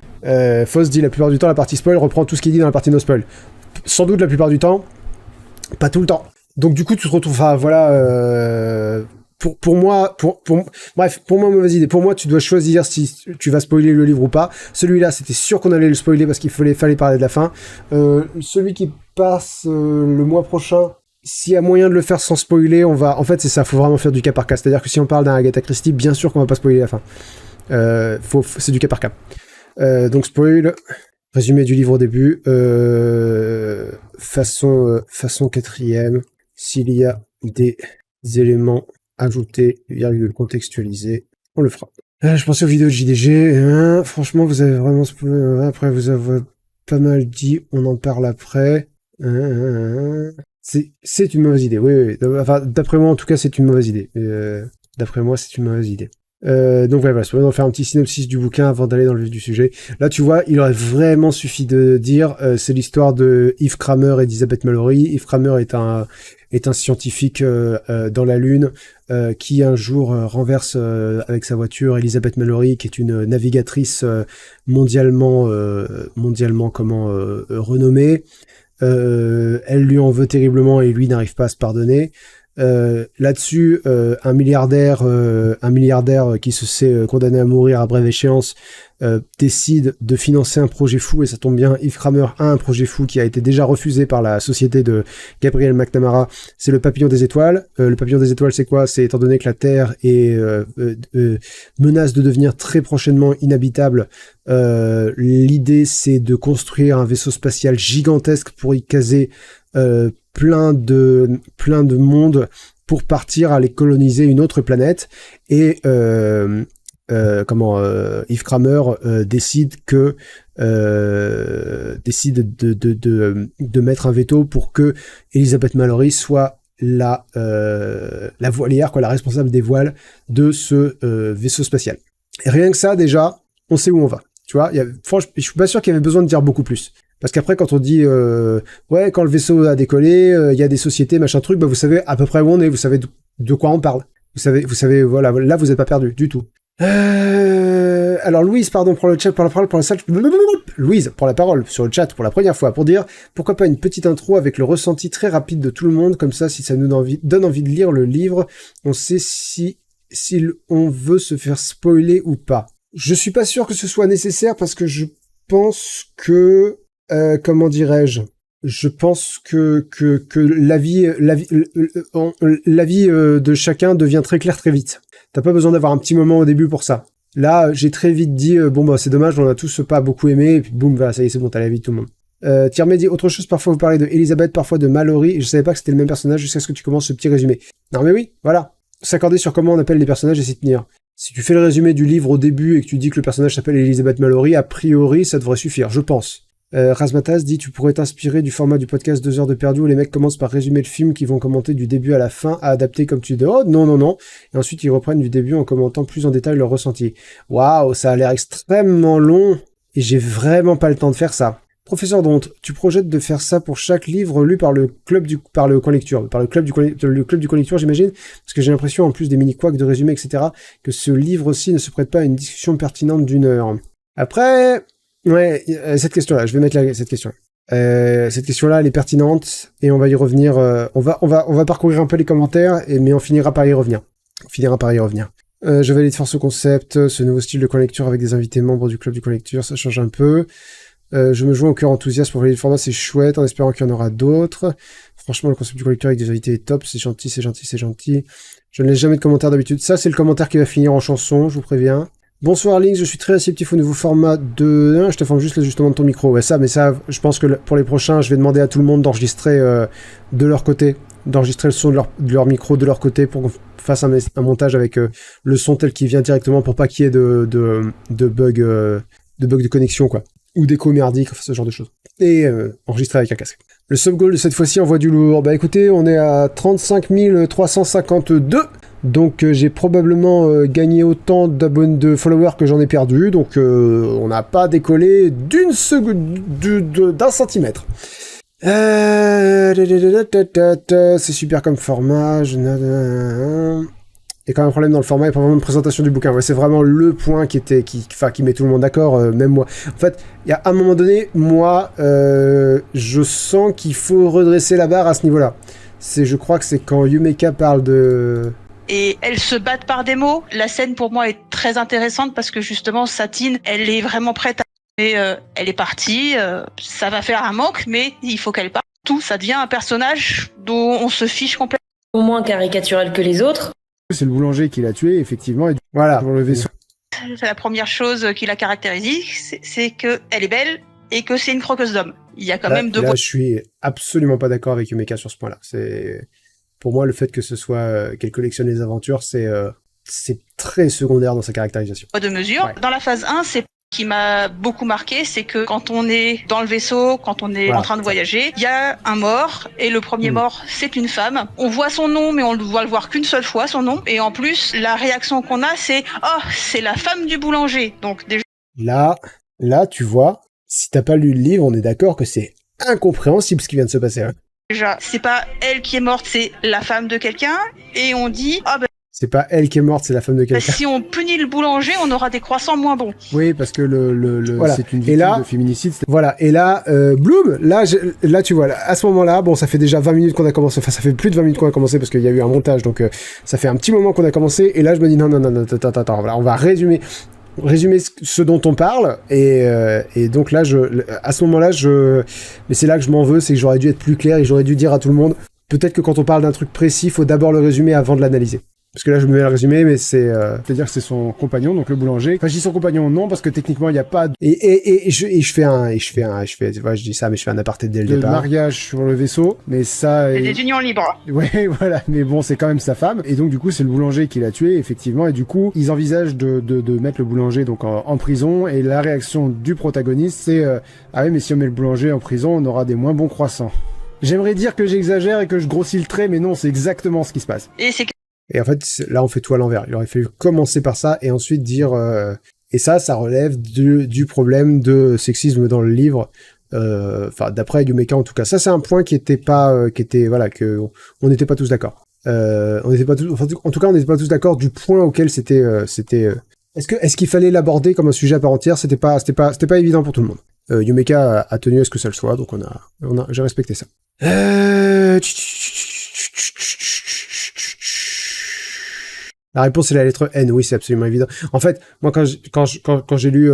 Fausse dit la plupart du temps la partie spoil reprend tout ce qui est dit dans la partie no spoil. Sans doute la plupart du temps, pas tout le temps. Donc du coup tu te retrouves, enfin voilà, pour moi, mauvaise idée. Pour moi, tu dois choisir si tu vas spoiler le livre ou pas. Celui-là, c'était sûr qu'on allait le spoiler parce qu'il fallait parler de la fin. Celui qui passe le mois prochain, s'il y a moyen de le faire sans spoiler, en fait, c'est ça, faut vraiment faire du cas par cas. C'est-à-dire que si on parle d'un Agatha Christie, bien sûr qu'on va pas spoiler la fin. C'est du cas par cas. Donc spoil, résumé du livre au début, façon 4e, s'il y a des éléments ajoutés, virgule contextualisés, on le fera. Je pensais aux vidéos de JDG, franchement vous avez vraiment spoilé, après vous avez pas mal dit, on en parle après. C'est une mauvaise idée, oui. Enfin, d'après moi en tout cas c'est une mauvaise idée. D'après moi c'est une mauvaise idée. Donc voilà, on va faire un petit synopsis du bouquin avant d'aller dans le vif du sujet. Là, tu vois, il aurait vraiment suffi de dire, c'est l'histoire de Yves Kramer et d'Elizabeth Mallory. Yves Kramer est un scientifique dans la Lune qui un jour renverse avec sa voiture Elizabeth Mallory, qui est une navigatrice mondialement renommée. Elle lui en veut terriblement et lui n'arrive pas à se pardonner. Là-dessus, un milliardaire qui se sait condamné à mourir à brève échéance décide de financer un projet fou, et ça tombe bien, Yves Kramer a un projet fou qui a été déjà refusé par la société de Gabriel McNamara. C'est le papillon des étoiles. Le papillon des étoiles, c'est quoi? C'est étant donné que la Terre est menace de devenir très prochainement inhabitable, l'idée c'est de construire un vaisseau spatial gigantesque pour y caser plein de monde pour partir aller coloniser une autre planète. Et Yves Kramer décide de mettre un veto pour que Elizabeth Mallory soit la voilière, la responsable des voiles de ce vaisseau spatial. Et rien que ça, déjà, on sait où on va. Tu vois, franchement, je suis pas sûr qu'il y avait besoin de dire beaucoup plus. Parce qu'après, quand on dit quand le vaisseau a décollé, il y a des sociétés, machin truc, bah vous savez à peu près où on est, vous savez de quoi on parle. Vous savez, voilà, là vous n'êtes pas perdu du tout. Alors Louise, pardon, prends la parole pour la salle. Louise prend la parole sur le chat pour la première fois pour dire pourquoi pas une petite intro avec le ressenti très rapide de tout le monde, comme ça, si ça nous donne envie de lire le livre, on sait si on veut se faire spoiler ou pas. Je suis pas sûr que ce soit nécessaire parce que je pense que comment dirais-je ? Je pense que la vie de chacun devient très claire très vite. T'as pas besoin d'avoir un petit moment au début pour ça. Là, j'ai très vite dit c'est dommage, on a tous pas beaucoup aimé, et puis boum, voilà, ça y est, c'est bon, t'as la vie de tout le monde. Thierry dit autre chose, parfois vous parlez de Elisabeth, parfois de Mallory, et je savais pas que c'était le même personnage jusqu'à ce que tu commences ce petit résumé. Non mais oui, voilà. S'accorder sur comment on appelle les personnages et s'y tenir. Si tu fais le résumé du livre au début et que tu dis que le personnage s'appelle Elisabeth Mallory, a priori, ça devrait suffire, je pense. Razmataz dit tu pourrais t'inspirer du format du podcast 2 heures de perdu où les mecs commencent par résumer le film qui vont commenter du début à la fin à adapter comme tu dis. Oh non. Et ensuite ils reprennent du début en commentant plus en détail leur ressenti. Waouh, ça a l'air extrêmement long et j'ai vraiment pas le temps de faire ça. Professeur Dronte, tu projettes de faire ça pour chaque livre lu par le club du collecteur, j'imagine, parce que j'ai l'impression, en plus des mini-quacks de résumé, etc., que ce livre-ci ne se prête pas à une discussion pertinente d'1 heure. Après, ouais, cette question-là, je vais mettre cette question. Cette question-là, elle est pertinente, et on va y revenir, on va parcourir un peu les commentaires, mais on finira par y revenir. Je valide fort ce concept, ce nouveau style de collecture avec des invités membres du club du collecteur, ça change un peu. Je me joins au cœur enthousiaste pour valider le format, c'est chouette, en espérant qu'il y en aura d'autres. Franchement, le concept du collecteur avec des invités est top, c'est gentil. Je ne laisse jamais de commentaires d'habitude. Ça, c'est le commentaire qui va finir en chanson, je vous préviens. Bonsoir Lynx, je suis très réceptif au nouveau format de... Je te forme juste l'ajustement de ton micro. Ouais, ça, je pense que pour les prochains, je vais demander à tout le monde d'enregistrer de leur côté, d'enregistrer le son de leur micro de leur côté pour qu'on fasse un montage avec le son tel qu'il vient directement pour pas qu'il y ait de bugs de connexion, quoi. Ou d'écho merdique, enfin, ce genre de choses. Et enregistrer avec un casque. Le sub-goal de cette fois-ci envoie du lourd. Bah écoutez, on est à 35 352, donc j'ai probablement gagné autant de followers que j'en ai perdu, donc on n'a pas décollé d'un centimètre. C'est super comme format. Il y a quand même un problème dans le format, il n'y a pas vraiment de présentation du bouquin. Ouais, c'est vraiment le point qui met tout le monde d'accord, même moi. En fait, il y a un moment donné, moi, je sens qu'il faut redresser la barre à ce niveau-là. Je crois que c'est quand Yumeka parle de... Et elles se battent par des mots. La scène, pour moi, est très intéressante parce que justement, Satine, elle est vraiment prête à... Et, elle est partie, ça va faire un manque, mais il faut qu'elle parte. Tout, ça devient un personnage dont on se fiche complètement. Au moins caricatural que les autres. C'est le boulanger qui l'a tué, effectivement. Et voilà, pour le vaisseau. C'est la première chose qui la caractérise, c'est qu'elle est belle et que c'est une croqueuse d'homme. Il y a quand même deux... Là, je suis absolument pas d'accord avec Yumeka sur ce point-là. Pour moi, le fait que ce soit qu'elle collectionne les aventures, c'est très secondaire dans sa caractérisation. De mesure. Ouais. Dans la phase 1, c'est qui m'a beaucoup marqué, c'est que quand on est dans le vaisseau, quand on est en train de voyager, il y a un mort, et le premier mort, c'est une femme. On voit son nom, mais on doit le voir qu'une seule fois, son nom. Et en plus, la réaction qu'on a, c'est « Oh, c'est la femme du boulanger !» Donc déjà... Là, tu vois, si t'as pas lu le livre, on est d'accord que c'est incompréhensible ce qui vient de se passer. Hein. Déjà, c'est pas elle qui est morte, c'est la femme de quelqu'un, et on dit « Ah ben... » C'est pas elle qui est morte, c'est la femme de quelqu'un. Si on punit le boulanger, on aura des croissants moins bons. Oui, parce que Voilà. c'est une victime de féminicide. Voilà, et là, Bloom, là, tu vois, là, à ce moment-là, bon, ça fait déjà 20 minutes qu'on a commencé, enfin, ça fait plus de 20 minutes qu'on a commencé parce qu'il y a eu un montage, donc ça fait un petit moment qu'on a commencé, et là, je me dis, non, attends, voilà, on va résumer ce dont on parle, et donc là, à ce moment-là, mais c'est là que je m'en veux, c'est que j'aurais dû être plus clair, et j'aurais dû dire à tout le monde, peut-être que quand on parle d'un truc précis, il faut d'abord le résumer avant de l'analyser. Parce que là, je me vais le résumer, mais c'est-à-dire que c'est son compagnon, donc le boulanger. Enfin, je dis son compagnon, non, parce que techniquement, il n'y a pas je dis ça, mais je fais un aparté dès le départ. De mariage sur le vaisseau, mais ça... Et des unions libres. Ouais, voilà, mais bon, c'est quand même sa femme. Et donc, du coup, c'est le boulanger qui l'a tué, effectivement. Et du coup, ils envisagent de mettre le boulanger donc en prison. Et la réaction du protagoniste, c'est ah oui, mais si on met le boulanger en prison, on aura des moins bons croissants. J'aimerais dire que j'exagère et que je grossis le trait, mais non, c'est exactement ce qui se passe. Et en fait, là, on fait tout à l'envers. Il aurait fallu commencer par ça et ensuite dire... Et ça relève du problème de sexisme dans le livre. Enfin, d'après Yumeka, en tout cas. Ça, c'est un point que on n'était pas tous d'accord. En tout cas, on n'était pas tous d'accord du point auquel c'était... Est-ce qu'il fallait l'aborder comme un sujet à part entière? C'était pas évident pour tout le monde. Yumeka a tenu à ce que ça le soit, donc j'ai respecté ça. La réponse est la lettre N, oui, c'est absolument évident. En fait, moi, quand j'ai lu,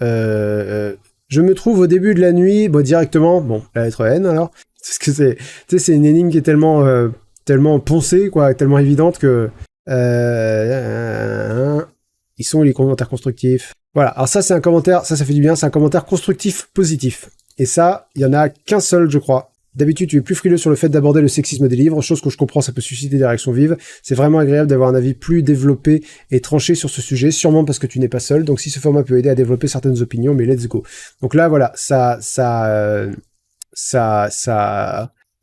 je me trouve au début de la nuit, directement, la lettre N, alors, parce que c'est une énigme qui est tellement poncée, quoi, tellement évidente que, ils sont les commentaires constructifs. Voilà. Alors ça, c'est un commentaire, ça fait du bien, c'est un commentaire constructif positif. Et ça, il y en a qu'un seul, je crois. D'habitude, tu es plus frileux sur le fait d'aborder le sexisme des livres, chose que je comprends, ça peut susciter des réactions vives. C'est vraiment agréable d'avoir un avis plus développé et tranché sur ce sujet, sûrement parce que tu n'es pas seul. Donc si ce format peut aider à développer certaines opinions, mais let's go. Donc là, voilà,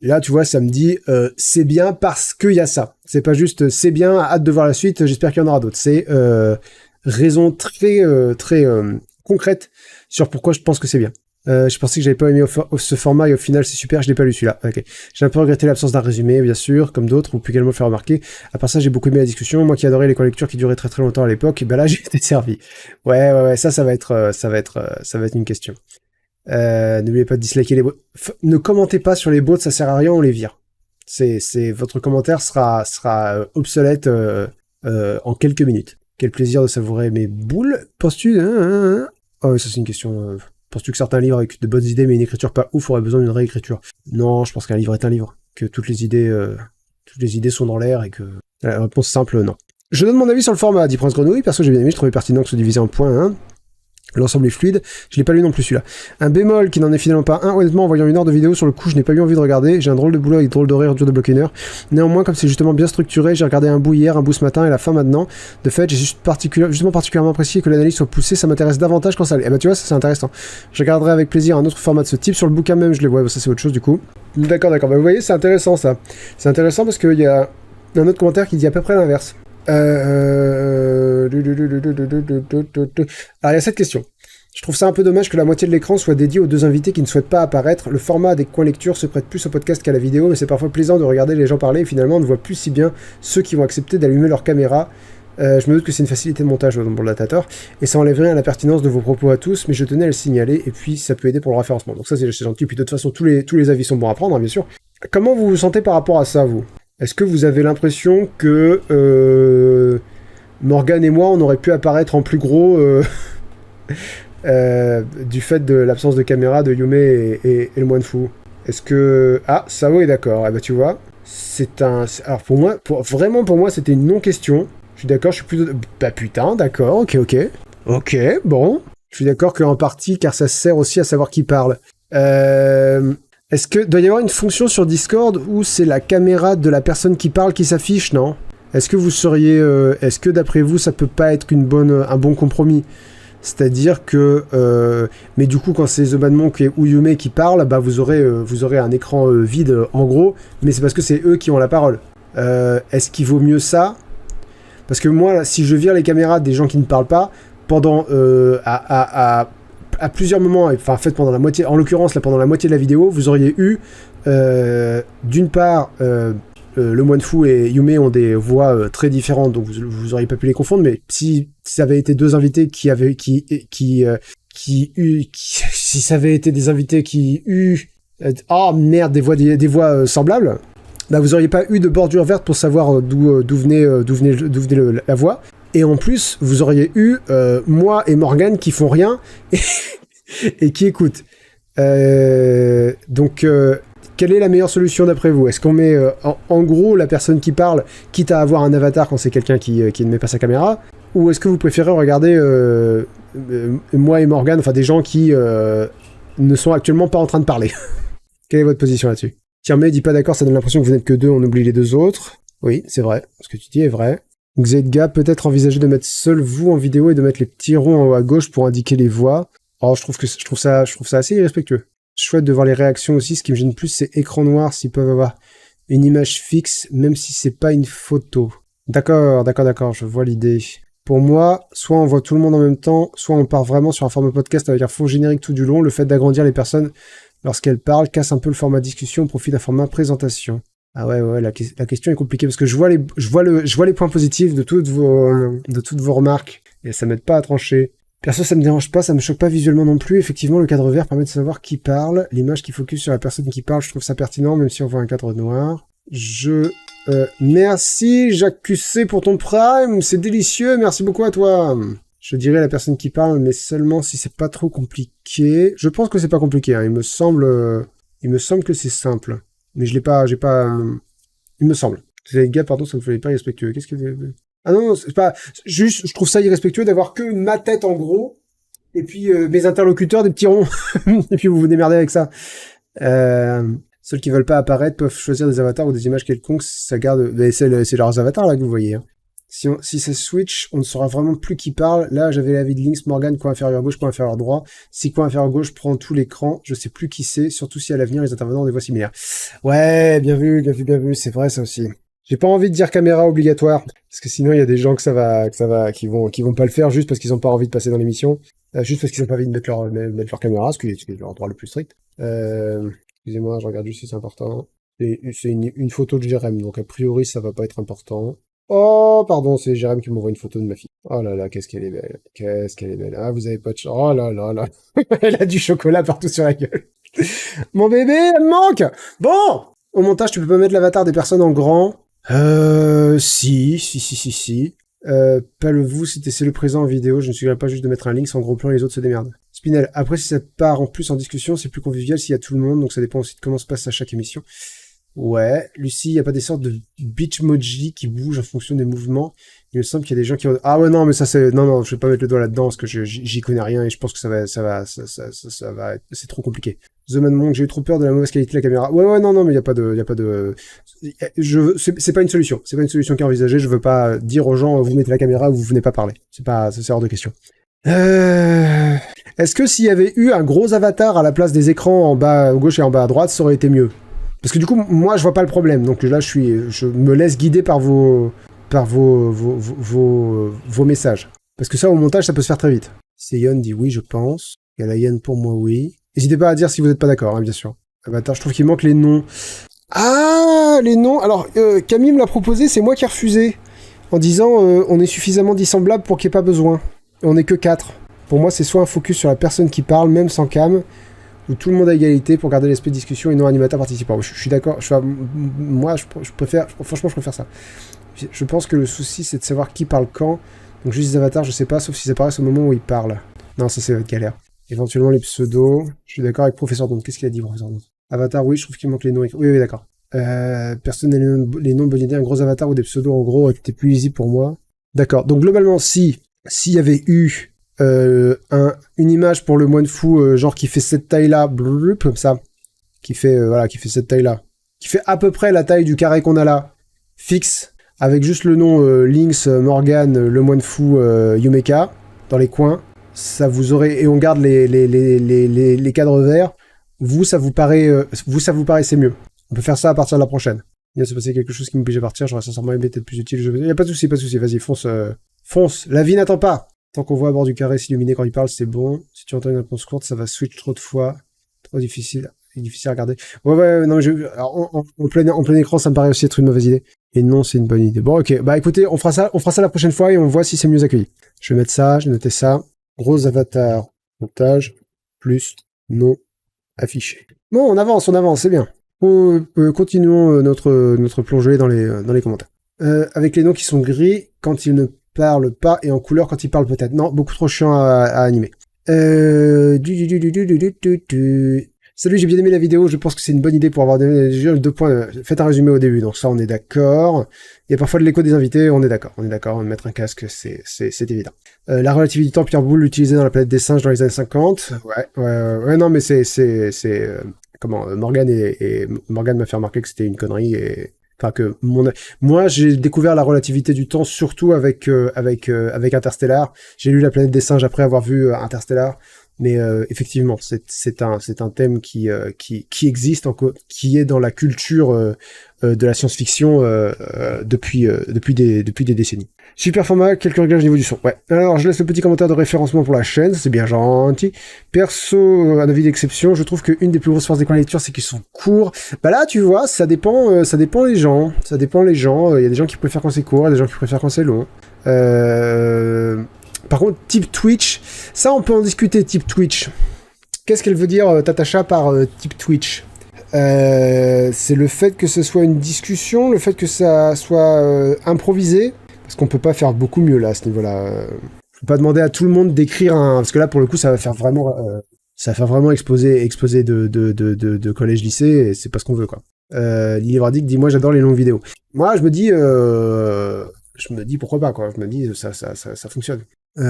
là, tu vois, ça me dit, c'est bien parce qu'il y a ça. C'est pas juste, c'est bien, hâte de voir la suite, j'espère qu'il y en aura d'autres. C'est raison très concrète sur pourquoi je pense que c'est bien. Je pensais que j'avais pas aimé ce format et au final c'est super, je l'ai pas lu celui-là. Okay. J'ai un peu regretté l'absence d'un résumé, bien sûr, comme d'autres, ou pu également le faire remarquer. À part ça, j'ai beaucoup aimé la discussion. Moi qui adorais les lectures qui duraient très très longtemps à l'époque, et ben là j'ai été servi. Ouais, ça va être une question. N'oubliez pas de disliker les bots. Ne commentez pas sur les bots, ça sert à rien, on les vire. Votre commentaire sera obsolète en quelques minutes. Quel plaisir de savourer mes boules. Penses-tu Oh, ça c'est une question. Penses-tu que certains livres avec de bonnes idées mais une écriture pas ouf auraient besoin d'une réécriture? Non, je pense qu'un livre est un livre. Que toutes les idées sont dans l'air et que... La réponse simple, non. Je donne mon avis sur le format, dit Prince Grenouille. Perso, j'ai bien aimé, je trouvais pertinent que ce soit divisé en points. L'ensemble est fluide. Je l'ai pas lu non plus celui-là. Un bémol qui n'en est finalement pas un. Honnêtement, en voyant 1 heure de vidéo sur le coup, je n'ai pas eu envie de regarder. J'ai un drôle de boulot avec drôle d'horaire dur de bloquer 1 heure. Néanmoins, comme c'est justement bien structuré, j'ai regardé un bout hier, un bout ce matin et la fin maintenant. De fait, j'ai justement particulièrement apprécié que l'analyse soit poussée. Ça m'intéresse davantage quand ça l'est. Eh ben, tu vois, ça c'est intéressant. Je regarderai avec plaisir un autre format de ce type. Sur le bouquin même, je les vois. Ça c'est autre chose du coup. D'accord. Bah, vous voyez, c'est intéressant ça. C'est intéressant parce qu'il y a un autre commentaire qui dit à peu près l'inverse. Alors, il y a cette question. Je trouve ça un peu dommage que la moitié de l'écran soit dédié aux 2 invités qui ne souhaitent pas apparaître. Le format des coins lecture se prête plus au podcast qu'à la vidéo, mais c'est parfois plaisant de regarder les gens parler et finalement on ne voit plus si bien ceux qui vont accepter d'allumer leur caméra. Je me doute que c'est une facilité de montage pour le datateur, et ça enlève rien à la pertinence de vos propos à tous, mais je tenais à le signaler, et puis ça peut aider pour le référencement. Donc ça c'est gentil, puis de toute façon tous les avis sont bons à prendre, hein, bien sûr. Comment vous vous sentez par rapport à ça, vous? Est-ce que vous avez l'impression que Morgane et moi, on aurait pu apparaître en plus gros du fait de l'absence de caméra de Yume et le moine fou? Est-ce que... Ah, Sao est d'accord. Eh ben, tu vois, alors pour moi, vraiment pour moi, c'était une non-question. Je suis d'accord, je suis plutôt... Bah putain, d'accord, ok, bon. Je suis d'accord qu'en partie, car ça sert aussi à savoir qui parle. Est-ce que doit y avoir une fonction sur Discord où c'est la caméra de la personne qui parle qui s'affiche, non? Est-ce que vous seriez... est-ce que d'après vous, ça peut pas être un bon compromis? C'est-à-dire que... mais du coup, quand c'est The Bad Monk ou Yume qui parlent, bah, vous aurez un écran vide, en gros, mais c'est parce que c'est eux qui ont la parole. Est-ce qu'il vaut mieux ça ? Parce que moi, si je vire les caméras des gens qui ne parlent pas, pendant... à plusieurs moments, enfin, en fait, pendant la moitié... En l'occurrence, là, pendant la moitié de la vidéo, vous auriez eu, d'une part... le moine fou et Yume ont des voix très différentes, donc vous auriez pas pu les confondre, mais si ça avait été deux invités si ça avait été des invités qui des voix semblables, bah vous auriez pas eu de bordure verte pour savoir d'où venait la voix. Et en plus, vous auriez eu moi et Morgane qui font rien et qui écoutent. Donc quelle est la meilleure solution d'après vous ? Est-ce qu'on met en gros la personne qui parle, quitte à avoir un avatar quand c'est quelqu'un qui ne met pas sa caméra ? Ou est-ce que vous préférez regarder moi et Morgane, enfin des gens qui ne sont actuellement pas en train de parler ? Quelle est votre position là-dessus ? Tirmé dit pas d'accord, ça donne l'impression que vous n'êtes que deux, on oublie les deux autres. Oui, c'est vrai, ce que tu dis est vrai. Xedga, peut-être envisager de mettre seul vous en vidéo et de mettre les petits ronds en haut à gauche pour indiquer les voix. Oh, je trouve ça assez irrespectueux. Chouette de voir les réactions aussi, ce qui me gêne plus, c'est écran noir s'ils peuvent avoir une image fixe, même si c'est pas une photo. D'accord, je vois l'idée. Pour moi, soit on voit tout le monde en même temps, soit on part vraiment sur un format podcast avec un fond générique tout du long. Le fait d'agrandir les personnes lorsqu'elles parlent casse un peu le format discussion au profit d'un format présentation. Ah ouais, la question est compliquée parce que je vois les points positifs de toutes vos remarques et ça m'aide pas à trancher. Perso, ça me dérange pas, ça me choque pas visuellement non plus. Effectivement, le cadre vert permet de savoir qui parle. L'image qui focus sur la personne qui parle, je trouve ça pertinent, même si on voit un cadre noir. Merci, Jacques QC, pour ton prime. C'est délicieux, merci beaucoup à toi. Je dirais la personne qui parle, mais seulement si c'est pas trop compliqué. Je pense que c'est pas compliqué, hein. Il me semble que c'est simple. Mais il me semble. Les gars, pardon, ça me fait pas irrespectueux. Qu'est-ce que... Ah non, c'est pas... Juste, je trouve ça irrespectueux d'avoir que ma tête, en gros, et puis mes interlocuteurs, des petits ronds. Et puis vous vous démerdez avec ça. Ceux qui veulent pas apparaître peuvent choisir des avatars ou des images quelconques, ça garde... Mais c'est leurs avatars, là, que vous voyez. Hein. Si c'est Switch, on ne saura vraiment plus qui parle. Là, j'avais l'avis de Lynx, Morgane, coin inférieur gauche, coin inférieur droit. Si coin inférieur gauche prend tout l'écran, je sais plus qui c'est, surtout si à l'avenir, les intervenants ont des voix similaires. Ouais, bien vu, c'est vrai, ça aussi. J'ai pas envie de dire caméra obligatoire, parce que sinon il y a des gens qui vont pas le faire juste parce qu'ils ont pas envie de passer dans l'émission, juste parce qu'ils ont pas envie de mettre leur caméra, ce qui est leur droit le plus strict. Excusez-moi, je regarde juste si c'est important. C'est une photo de Jérém, donc a priori ça va pas être important. Oh, pardon, c'est Jérém qui m'envoie une photo de ma fille. Oh là là, qu'est-ce qu'elle est belle. Ah, vous avez pas de chance. Oh là là là. Elle a du chocolat partout sur la gueule. Mon bébé, elle me manque. Bon, au montage, tu peux pas mettre l'avatar des personnes en grand. Si. Pas le vous, c'est le présent en vidéo, je ne suggererais pas juste de mettre un link en gros plan et les autres se démerdent. Spinel, après si ça part en plus en discussion, c'est plus convivial s'il y a tout le monde, donc ça dépend aussi de comment se passe à chaque émission. Ouais, Lucie, il y a pas des sortes de bitchmoji qui bougent en fonction des mouvements. Il me semble qu'il y a des gens qui... Ah ouais, non, mais ça c'est... Non, je vais pas mettre le doigt là-dedans parce que j'y connais rien et je pense que ça va être... C'est trop compliqué. The Man Monk, j'ai eu trop peur de la mauvaise qualité de la caméra. Ouais, non, mais il y a pas de... C'est pas une solution. C'est pas une solution qui est envisagée. Je veux pas dire aux gens, vous mettez la caméra ou vous venez pas parler. C'est hors de question. Est-ce que s'il y avait eu un gros avatar à la place des écrans en bas à gauche et en bas à droite, ça aurait été mieux? Parce que du coup, moi, je vois pas le problème. Donc là, je me laisse guider par vos messages. Parce que ça, au montage, ça peut se faire très vite. Seyon dit oui, je pense. Galayen, pour moi, oui. N'hésitez pas à dire si vous n'êtes pas d'accord, hein, bien sûr. Avatar, je trouve qu'il manque les noms. Ah, les noms. Alors, Camille me l'a proposé, c'est moi qui ai refusé. En disant, on est suffisamment dissemblables pour qu'il n'y ait pas besoin. On n'est que 4. Pour moi, c'est soit un focus sur la personne qui parle, même sans cam, où tout le monde a égalité pour garder l'esprit de discussion et non animateur participant. Je suis d'accord. Moi, je préfère... Franchement, je préfère ça. Je pense que le souci, c'est de savoir qui parle quand. Donc juste les avatars, je sais pas, sauf s'ils apparaissent au moment où ils parlent. Non, ça, c'est votre galère. Éventuellement, les pseudos. Je suis d'accord avec Professeur Don. Qu'est-ce qu'il a dit, Professeur Don? Avatar, oui, je trouve qu'il manque les noms. Oui, d'accord. Personne n'a les noms, bonne idée. Un gros avatar ou des pseudos, en gros, était plus easy pour moi. D'accord. Donc, globalement, s'il y avait eu une image pour le moine fou, genre qui fait cette taille-là, comme ça, qui fait cette taille-là, qui fait à peu près la taille du carré qu'on a là, fixe, avec juste le nom Lynx, Morgane, le moine fou, Yumeka, dans les coins, ça vous aurait... Et on garde les cadres verts, ça vous paraissait mieux. On peut faire ça à partir de la prochaine. Il vient de se passer quelque chose qui m'oblige à partir, j'aurais sincèrement aimé être plus utile. Il n'y a pas de souci, vas-y, fonce. Fonce, la vie n'attend pas. Tant qu'on voit à bord du carré s'illuminer quand il parle, c'est bon. Si tu entends une réponse courte, ça va switch trop de fois. Trop difficile. Difficile à regarder. Ouais, non, alors, en plein écran, ça me paraît aussi être une mauvaise idée. Et non, c'est une bonne idée. Bon, ok. Bah, écoutez, on fera ça la prochaine fois et on voit si c'est mieux accueilli. Je vais mettre ça, je vais noter ça. Gros avatar, montage, plus, non, affiché. Bon, on avance, c'est bien. Continuons notre plongée dans les commentaires. Avec les noms qui sont gris quand ils ne parlent pas et en couleur quand ils parlent peut-être. Non, beaucoup trop chiant à animer. Salut, j'ai bien aimé la vidéo, je pense que c'est une bonne idée pour avoir deux points. Faites un résumé au début, donc ça on est d'accord. Il y a parfois de l'écho des invités, on est d'accord, mettre un casque, c'est évident. La relativité du temps, Pierre Boulle l'utilisait dans la planète des singes dans les années 50. Ouais, non mais Morgane Morgane m'a fait remarquer que c'était une connerie et... Enfin, que moi, j'ai découvert la relativité du temps surtout avec Interstellar. J'ai lu La planète des singes après avoir vu Interstellar. Mais effectivement, c'est un thème qui existe, qui est dans la culture de la science-fiction depuis des décennies. Super format, quelques réglages au niveau du son. Ouais. Alors, je laisse le petit commentaire de référencement pour la chaîne, c'est bien gentil. Perso, un avis d'exception, je trouve qu'une des plus grosses forces des coins lecture, c'est qu'ils sont courts. Bah là, tu vois, ça dépend les gens. Ça dépend les gens. Il y a des gens qui préfèrent quand c'est court, il y a des gens qui préfèrent quand c'est long. Par contre, type Twitch, ça on peut en discuter, type Twitch. Qu'est-ce qu'elle veut dire, Tatacha, par type Twitch ? C'est le fait que ce soit une discussion, le fait que ça soit improvisé, parce qu'on peut pas faire beaucoup mieux là, à ce niveau-là. Je peux pas demander à tout le monde d'écrire parce que là, pour le coup, ça va faire vraiment exposer de collège-lycée, et c'est pas ce qu'on veut, quoi. Lily Vardic dit, moi j'adore les longues vidéos. Moi, je me dis pourquoi pas, quoi. Je me dis, ça fonctionne. Ok,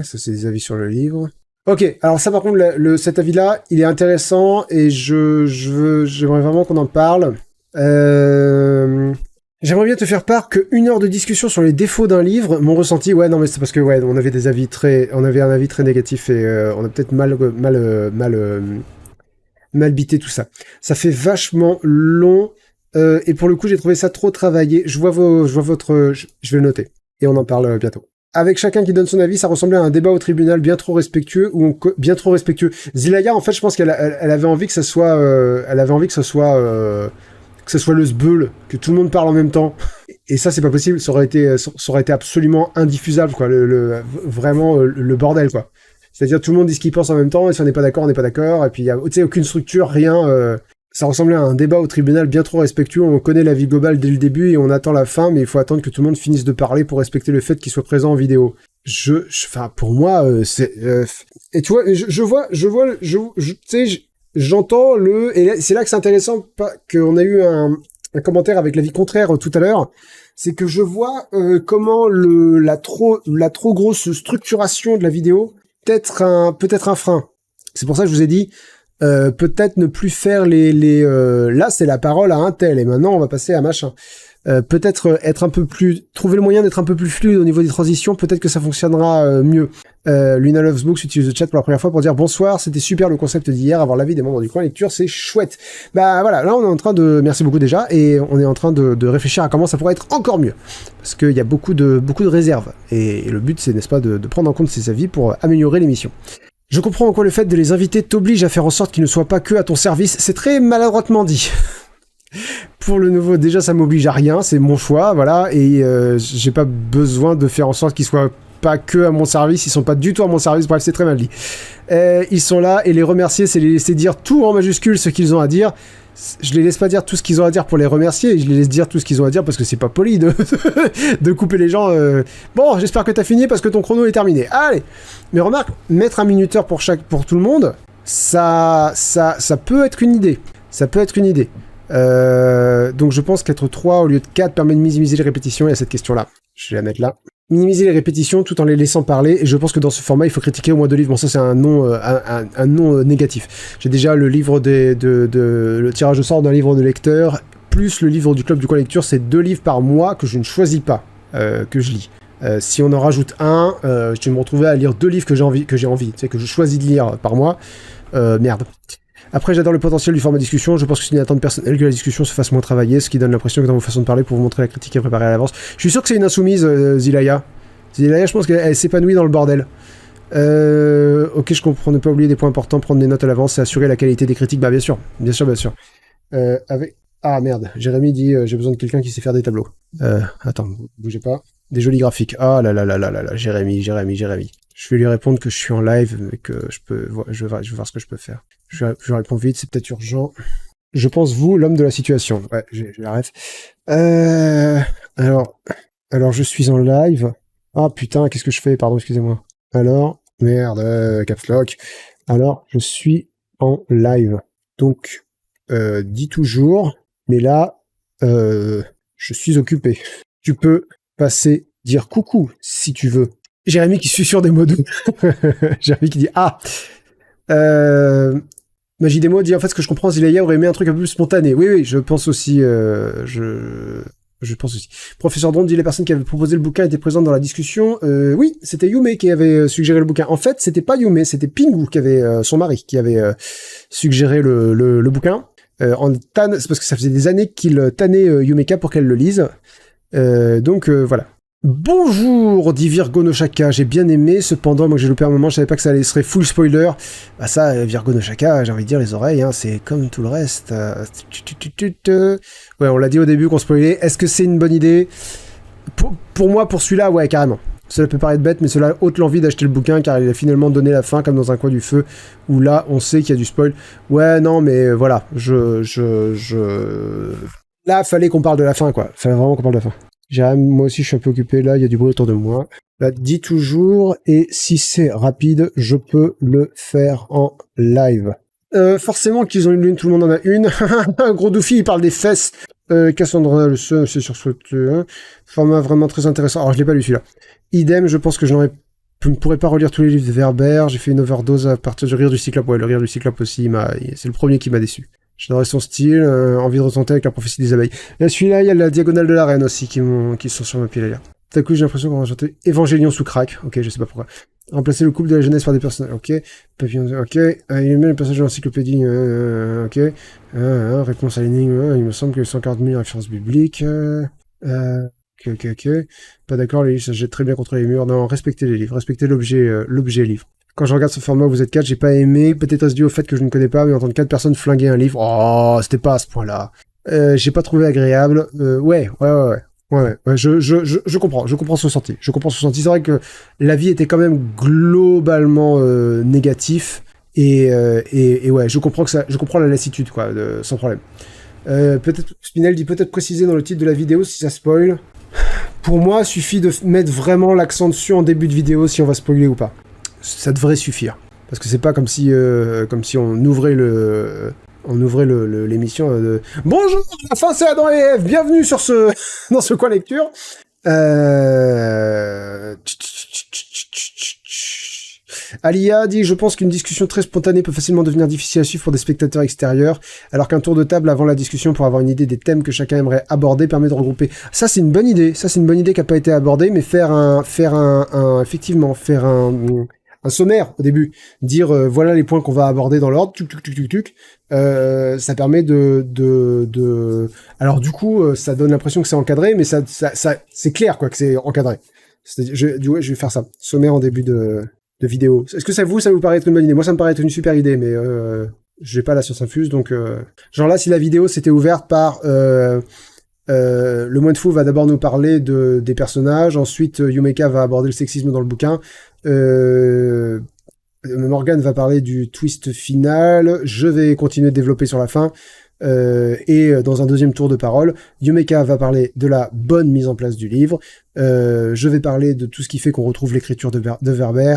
ça c'est des avis sur le livre. Ok, alors ça par contre, cet avis-là, il est intéressant et j'aimerais vraiment qu'on en parle. J'aimerais bien te faire part que 1 heure de discussion sur les défauts d'un livre, mon ressenti, ouais, non mais c'est parce que ouais, on avait un avis très négatif et on a peut-être mal bité tout ça. Ça fait vachement long. Et pour le coup, j'ai trouvé ça trop travaillé. Je vais le noter. Et on en parle bientôt. Avec chacun qui donne son avis, ça ressemblait à un débat au tribunal bien trop respectueux bien trop respectueux. Zilaya, en fait, je pense qu'elle avait envie que ce soit, le sbeul, que tout le monde parle en même temps. Et ça, c'est pas possible. Ça aurait été absolument indiffusable, quoi. Vraiment, le bordel, quoi. C'est-à-dire, tout le monde dit ce qu'il pense en même temps, et si on n'est pas d'accord, on n'est pas d'accord. Et puis, il y a, tu sais, aucune structure, rien, ça ressemblait à un débat au tribunal bien trop respectueux. On connaît l'avis global dès le début et on attend la fin, mais il faut attendre que tout le monde finisse de parler pour respecter le fait qu'il soit présent en vidéo. Enfin, pour moi, c'est... et tu vois, j'entends et c'est là que c'est intéressant qu'on a eu un commentaire avec l'avis contraire tout à l'heure. C'est que je vois comment la trop grosse structuration de la vidéo peut-être un frein. C'est pour ça que je vous ai dit, peut-être ne plus faire là c'est la parole à un tel et maintenant on va passer à machin. Peut-être trouver le moyen d'être un peu plus fluide au niveau des transitions, peut-être que ça fonctionnera mieux. Luna Loves Books utilise le chat pour la première fois pour dire bonsoir, c'était super le concept d'hier, avoir l'avis des membres du coin lecture, c'est chouette. Bah voilà, là on est en train merci beaucoup déjà, et on est en train de réfléchir à comment ça pourrait être encore mieux. Parce qu'il y a beaucoup de réserves, et le but c'est, n'est-ce pas, de prendre en compte ces avis pour améliorer l'émission. Je comprends en quoi le fait de les inviter t'oblige à faire en sorte qu'ils ne soient pas que à ton service. C'est très maladroitement dit. Pour le nouveau, déjà ça m'oblige à rien, c'est mon choix, voilà, et j'ai pas besoin de faire en sorte qu'ils soient pas que à mon service, ils sont pas du tout à mon service, bref, c'est très mal dit. Ils sont là, et les remercier, c'est les laisser dire tout en majuscule ce qu'ils ont à dire. Je les laisse pas dire tout ce qu'ils ont à dire pour les remercier, je les laisse dire tout ce qu'ils ont à dire parce que c'est pas poli de couper les gens. Bon, j'espère que t'as fini parce que ton chrono est terminé. Allez. Mais remarque, mettre un minuteur pour tout le monde, ça peut être une idée. Ça peut être une idée. Donc je pense qu'être 3 au lieu de 4 permet de minimiser les répétitions. Il y a cette question-là. Je vais la mettre là. Minimiser les répétitions tout en les laissant parler, et je pense que dans ce format il faut critiquer au moins 2 livres. Bon, ça c'est un non négatif. J'ai déjà le livre le tirage au sort d'un livre de lecteur plus le livre du club du coin lecture, c'est 2 livres par mois que je ne choisis pas, que je lis. Si on en rajoute un, je vais me retrouver à lire 2 livres que j'ai envie, tu sais, que je choisis de lire par mois. Merde. Après, j'adore le potentiel du format discussion. Je pense que c'est une attente personnelle que la discussion se fasse moins travailler, ce qui donne l'impression que dans vos façons de parler, pour vous montrer la critique est préparée à l'avance. Je suis sûr que c'est une insoumise, Zilaya. Zilaya, je pense qu'elle s'épanouit dans le bordel. Ok, je comprends, ne pas oublier des points importants, prendre des notes à l'avance et assurer la qualité des critiques. Bah, bien sûr, bien sûr, bien sûr. Ah merde, Jérémy dit j'ai besoin de quelqu'un qui sait faire des tableaux. Attends, bougez pas. Des jolis graphiques. Ah là là là là là là, Jérémy. Je vais lui répondre que je suis en live, mais que je vais voir ce que je peux faire. Je réponds vite, c'est peut-être urgent. Je pense vous, l'homme de la situation. Ouais, j'ai la ref. Alors je suis en live. Ah putain, qu'est-ce que je fais? Pardon, excusez-moi. Alors, merde, caps lock. Alors, je suis en live. Donc, dis toujours, mais là, je suis occupé. Tu peux passer dire coucou si tu veux. Jérémy qui suit sur des mots doux. Jérémy qui dit Magie des mots dit en fait ce que je comprends, Zilaya aurait aimé un truc un peu plus spontané. Oui, je pense aussi. Je pense aussi. Professeur Drone dit les personnes qui avaient proposé le bouquin étaient présentes dans la discussion. Oui, c'était Yume qui avait suggéré le bouquin. En fait, c'était pas Yume, c'était Pingu qui avait son mari qui avait suggéré le bouquin. C'est parce que ça faisait des années qu'il tannait Yumeka pour qu'elle le lise. Donc voilà. Bonjour, dit Virgo no Shaka, j'ai bien aimé, cependant, moi que j'ai loupé un moment, je savais pas que ça serait full spoiler. Bah ça, Virgo no Shaka, j'ai envie de dire les oreilles, hein, c'est comme tout le reste. Ouais, on l'a dit au début qu'on spoilait, est-ce que c'est une bonne idée? Pour moi, pour celui-là, ouais, carrément. Cela peut paraître bête, mais cela ôte l'envie d'acheter le bouquin, car il a finalement donné la fin, comme dans un coin du feu, où là, on sait qu'il y a du spoil. Ouais, non, mais voilà, Là, fallait qu'on parle de la fin, quoi. Fallait vraiment qu'on parle de la fin. Moi aussi, je suis un peu occupé, là, il y a du bruit autour de moi. Là, dis toujours, et si c'est rapide, je peux le faire en live. Forcément qu'ils ont une lune, tout le monde en a une. Gros Doufy, il parle des fesses. Cassandra, le seul, c'est sur ce format vraiment très intéressant. Alors, je l'ai pas lu, celui-là. Idem, je pense que je ne pourrais pas relire tous les livres de Werber. J'ai fait une overdose à partir du Rire du Cyclope. Ouais, le Rire du Cyclope aussi, c'est le premier qui m'a déçu. J'adorais son style, envie de retenter avec la prophétie des abeilles. Et celui-là, il y a la diagonale de la reine aussi qui sont sur ma pile là. Tout à coup, j'ai l'impression qu'on va chanter Évangélion sous crack. Ok, je sais pas pourquoi. Remplacer le couple de la jeunesse par des personnages. Ok. Papillon. Ok. Il aimait le passage de l'encyclopédie. Ok. Réponse à l'énigme. Il me semble que 140 000 références bibliques. Ok. Pas d'accord, les livres, ça se jette très bien contre les murs. Non, respectez les livres. Respectez l'objet livre. Quand je regarde ce format où vous êtes 4, j'ai pas aimé. Peut-être est-ce dû au fait que je ne connais pas, mais entendre 4 personnes flinguer un livre. Oh, c'était pas à ce point-là. J'ai pas trouvé agréable. Ouais. Je comprends ce ressenti. C'est vrai que l'avis était quand même globalement négatif. Et ouais, je comprends la lassitude, quoi, sans problème. Peut-être, Spinel dit peut-être préciser dans le titre de la vidéo si ça spoil. Pour moi, il suffit de mettre vraiment l'accent dessus en début de vidéo si on va spoiler ou pas. Ça devrait suffire. Parce que c'est pas comme si on ouvrait l'émission de bonjour, la fin c'est Adam et Ève, bienvenue dans ce coin lecture. Alia dit je pense qu'une discussion très spontanée peut facilement devenir difficile à suivre pour des spectateurs extérieurs, alors qu'un tour de table avant la discussion pour avoir une idée des thèmes que chacun aimerait aborder permet de regrouper. Ça c'est une bonne idée qui a pas été abordée, mais faire un sommaire au début, dire voilà les points qu'on va aborder dans l'ordre, ça permet de alors du coup ça donne l'impression que c'est encadré, mais ça c'est clair quoi que c'est encadré. Je vais faire ça, sommaire en début de vidéo. Est-ce que ça vous paraît être une bonne idée? Moi ça me paraît être une super idée, mais j'ai pas la science infuse, donc genre là si la vidéo s'était ouverte par le moine fou va d'abord nous parler des personnages, ensuite Yumeka va aborder le sexisme dans le bouquin, Morgan va parler du twist final, je vais continuer de développer sur la fin, et dans un deuxième tour de parole, Yumeka va parler de la bonne mise en place du livre, je vais parler de tout ce qui fait qu'on retrouve l'écriture de Werber,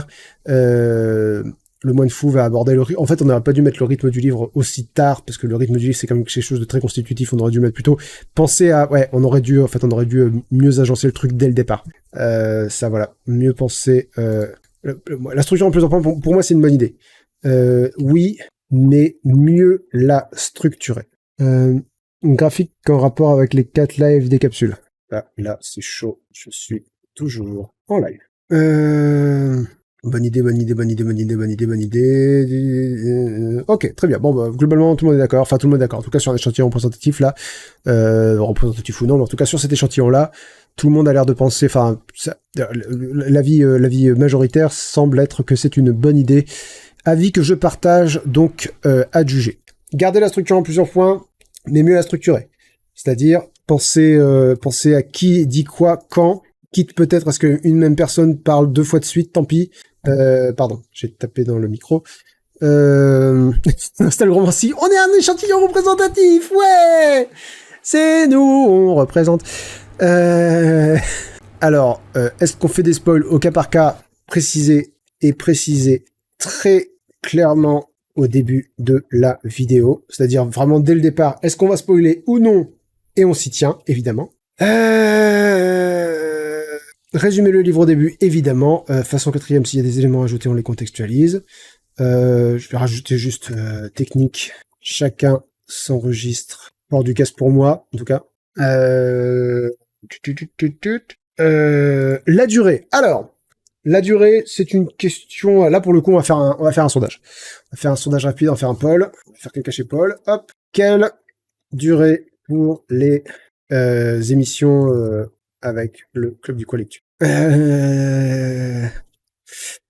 le moine fou va aborder en fait, on n'aurait pas dû mettre le rythme du livre aussi tard, parce que le rythme du livre, c'est quand même quelque chose de très constitutif, on aurait dû mettre plutôt, on aurait dû mieux agencer le truc dès le départ. Ça, voilà. Mieux penser, la structure en plus en point, pour moi, c'est une bonne idée. Oui, mais mieux la structurer. Une graphique en rapport avec les 4 lives des capsules. Là, c'est chaud. Je suis toujours en live. Bonne idée. Ok, très bien. Bon, bah, globalement, tout le monde est d'accord. Enfin, tout le monde est d'accord. En tout cas, sur un échantillon représentatif, là, représentatif ou non, mais en tout cas, sur cet échantillon-là, tout le monde a l'air de penser, enfin, l'avis majoritaire semble être que c'est une bonne idée. Avis que je partage, donc, à juger. Gardez la structure en plusieurs points, mais mieux la structurer. C'est-à-dire, pensez à qui dit quoi, quand, quitte peut-être à ce qu'une même personne parle 2 fois de suite, tant pis. Pardon, j'ai tapé dans le micro. Nostal Romancy, on est un échantillon représentatif, ouais! C'est nous, on représente. Alors, est-ce qu'on fait des spoils au cas par cas, préciser très clairement au début de la vidéo, c'est-à-dire vraiment dès le départ, est-ce qu'on va spoiler ou non? Et on s'y tient, évidemment. Résumer le livre au début, évidemment. Façon 4e, s'il y a des éléments ajoutés, on les contextualise. Je vais rajouter juste technique. Chacun s'enregistre. Hors du casque pour moi, en tout cas. La durée. Alors, la durée, c'est une question... Là, pour le coup, on va faire un sondage. On va faire un sondage rapide, on va faire un poll. On va faire quelqu'un chez Paul. Hop. Quelle durée pour les émissions avec le Club du Quoi Lecture?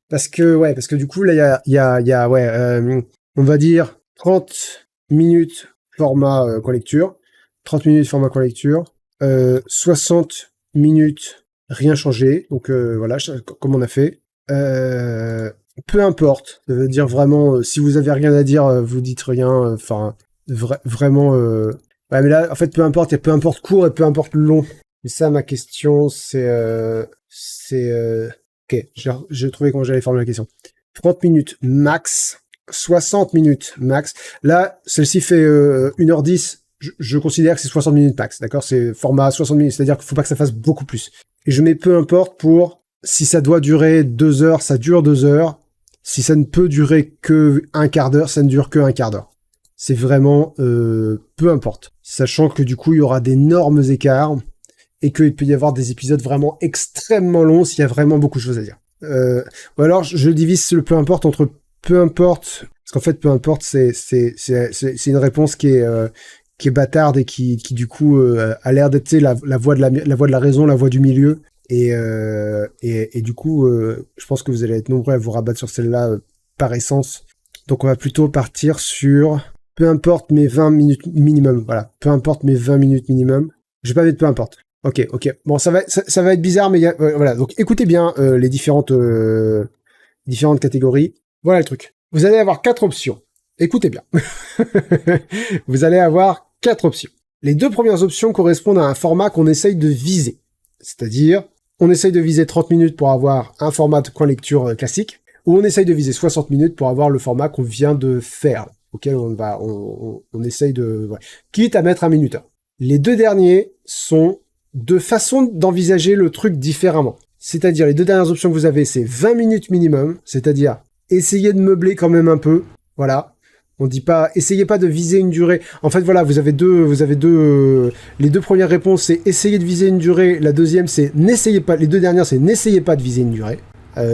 Parce que du coup, là, il y a on va dire 30 minutes format Quoi Lecture, 30 minutes format Quoi Lecture, 60 minutes rien changé, donc voilà, comme on a fait. Peu importe, ça veut dire vraiment, si vous avez rien à dire, vous dites rien, enfin, vraiment... Ouais, mais là, en fait, peu importe, il y a peu importe court et peu importe long. Et ça, ma question, c'est... Ok, j'ai trouvé comment j'allais formuler la question. 30 minutes max, 60 minutes max. Là, celle-ci fait 1h10. Je considère que c'est 60 minutes max, d'accord? C'est format 60 minutes, c'est-à-dire qu'il faut pas que ça fasse beaucoup plus. Et je mets peu importe pour... Si ça doit durer 2 heures, ça dure 2 heures. Si ça ne peut durer que un quart d'heure, ça ne dure que un quart d'heure. C'est vraiment peu importe. Sachant que du coup, il y aura d'énormes écarts et qu'il peut y avoir des épisodes vraiment extrêmement longs s'il y a vraiment beaucoup de choses à dire. Ou alors, je divise le peu importe entre peu importe, parce qu'en fait, peu importe, c'est une réponse qui est bâtarde et qui du coup a l'air d'être la voix de la raison, la voix du milieu. Et du coup, je pense que vous allez être nombreux à vous rabattre sur celle-là par essence. Donc on va plutôt partir sur peu importe mes 20 minutes minimum. Voilà, peu importe mes 20 minutes minimum. Je vais pas mettre peu importe. Ok. Bon, ça va être bizarre, mais voilà. Donc écoutez bien les différentes catégories. Voilà le truc. Vous allez avoir 4 options. Écoutez bien. Vous allez avoir 4 options. Les 2 premières options correspondent à un format qu'on essaye de viser. C'est-à-dire, on essaye de viser 30 minutes pour avoir un format de coin lecture classique, ou on essaye de viser 60 minutes pour avoir le format qu'on vient de faire, auquel on essaye de... Ouais. Quitte à mettre un minuteur. Les 2 derniers sont 2 façons d'envisager le truc différemment. C'est-à-dire, les 2 dernières options que vous avez, c'est 20 minutes minimum, c'est-à-dire, essayez de meubler quand même un peu, voilà. On dit pas, essayez pas de viser une durée. En fait, voilà, vous avez deux, les 2 premières réponses, c'est essayez de viser une durée. La deuxième, c'est n'essayez pas, les 2 dernières, c'est n'essayez pas de viser une durée.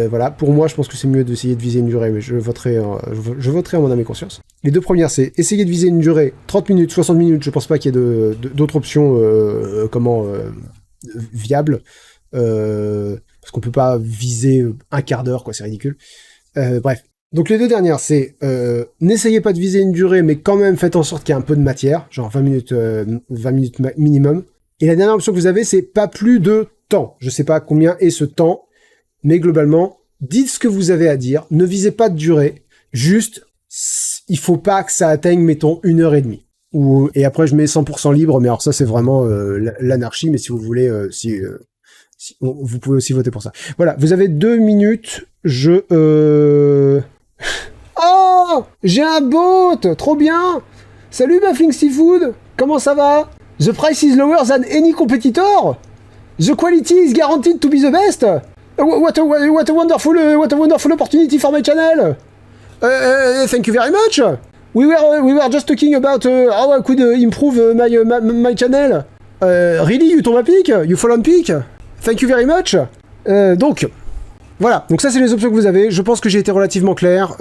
Voilà, pour moi, je pense que c'est mieux d'essayer de viser une durée, mais je voterai en mon âme et conscience. Les 2 premières, c'est essayer de viser une durée 30 minutes, 60 minutes. Je pense pas qu'il y ait d'autres options, viables. Parce qu'on peut pas viser un quart d'heure, quoi, c'est ridicule. Bref. Donc les 2 dernières, c'est n'essayez pas de viser une durée, mais quand même faites en sorte qu'il y ait un peu de matière, genre 20 minutes minimum. Et la dernière option que vous avez, c'est pas plus de temps. Je sais pas combien est ce temps, mais globalement, dites ce que vous avez à dire, ne visez pas de durée, juste, il faut pas que ça atteigne, mettons, 1h30. Et après, je mets 100% libre, mais alors ça, c'est vraiment l'anarchie, mais si vous voulez, vous pouvez aussi voter pour ça. Voilà, vous avez 2 minutes, Oh, j'ai un bot, trop bien. Salut Baffling Seafood, comment ça va? The price is lower than any competitor. The quality is guaranteed to be the best. What a wonderful opportunity for my channel. Thank you very much. We were just talking about how I could improve my channel. Really, you tombe à pic? You fall on pic? Thank you very much. Donc, voilà. Donc ça, c'est les options que vous avez. Je pense que j'ai été relativement clair.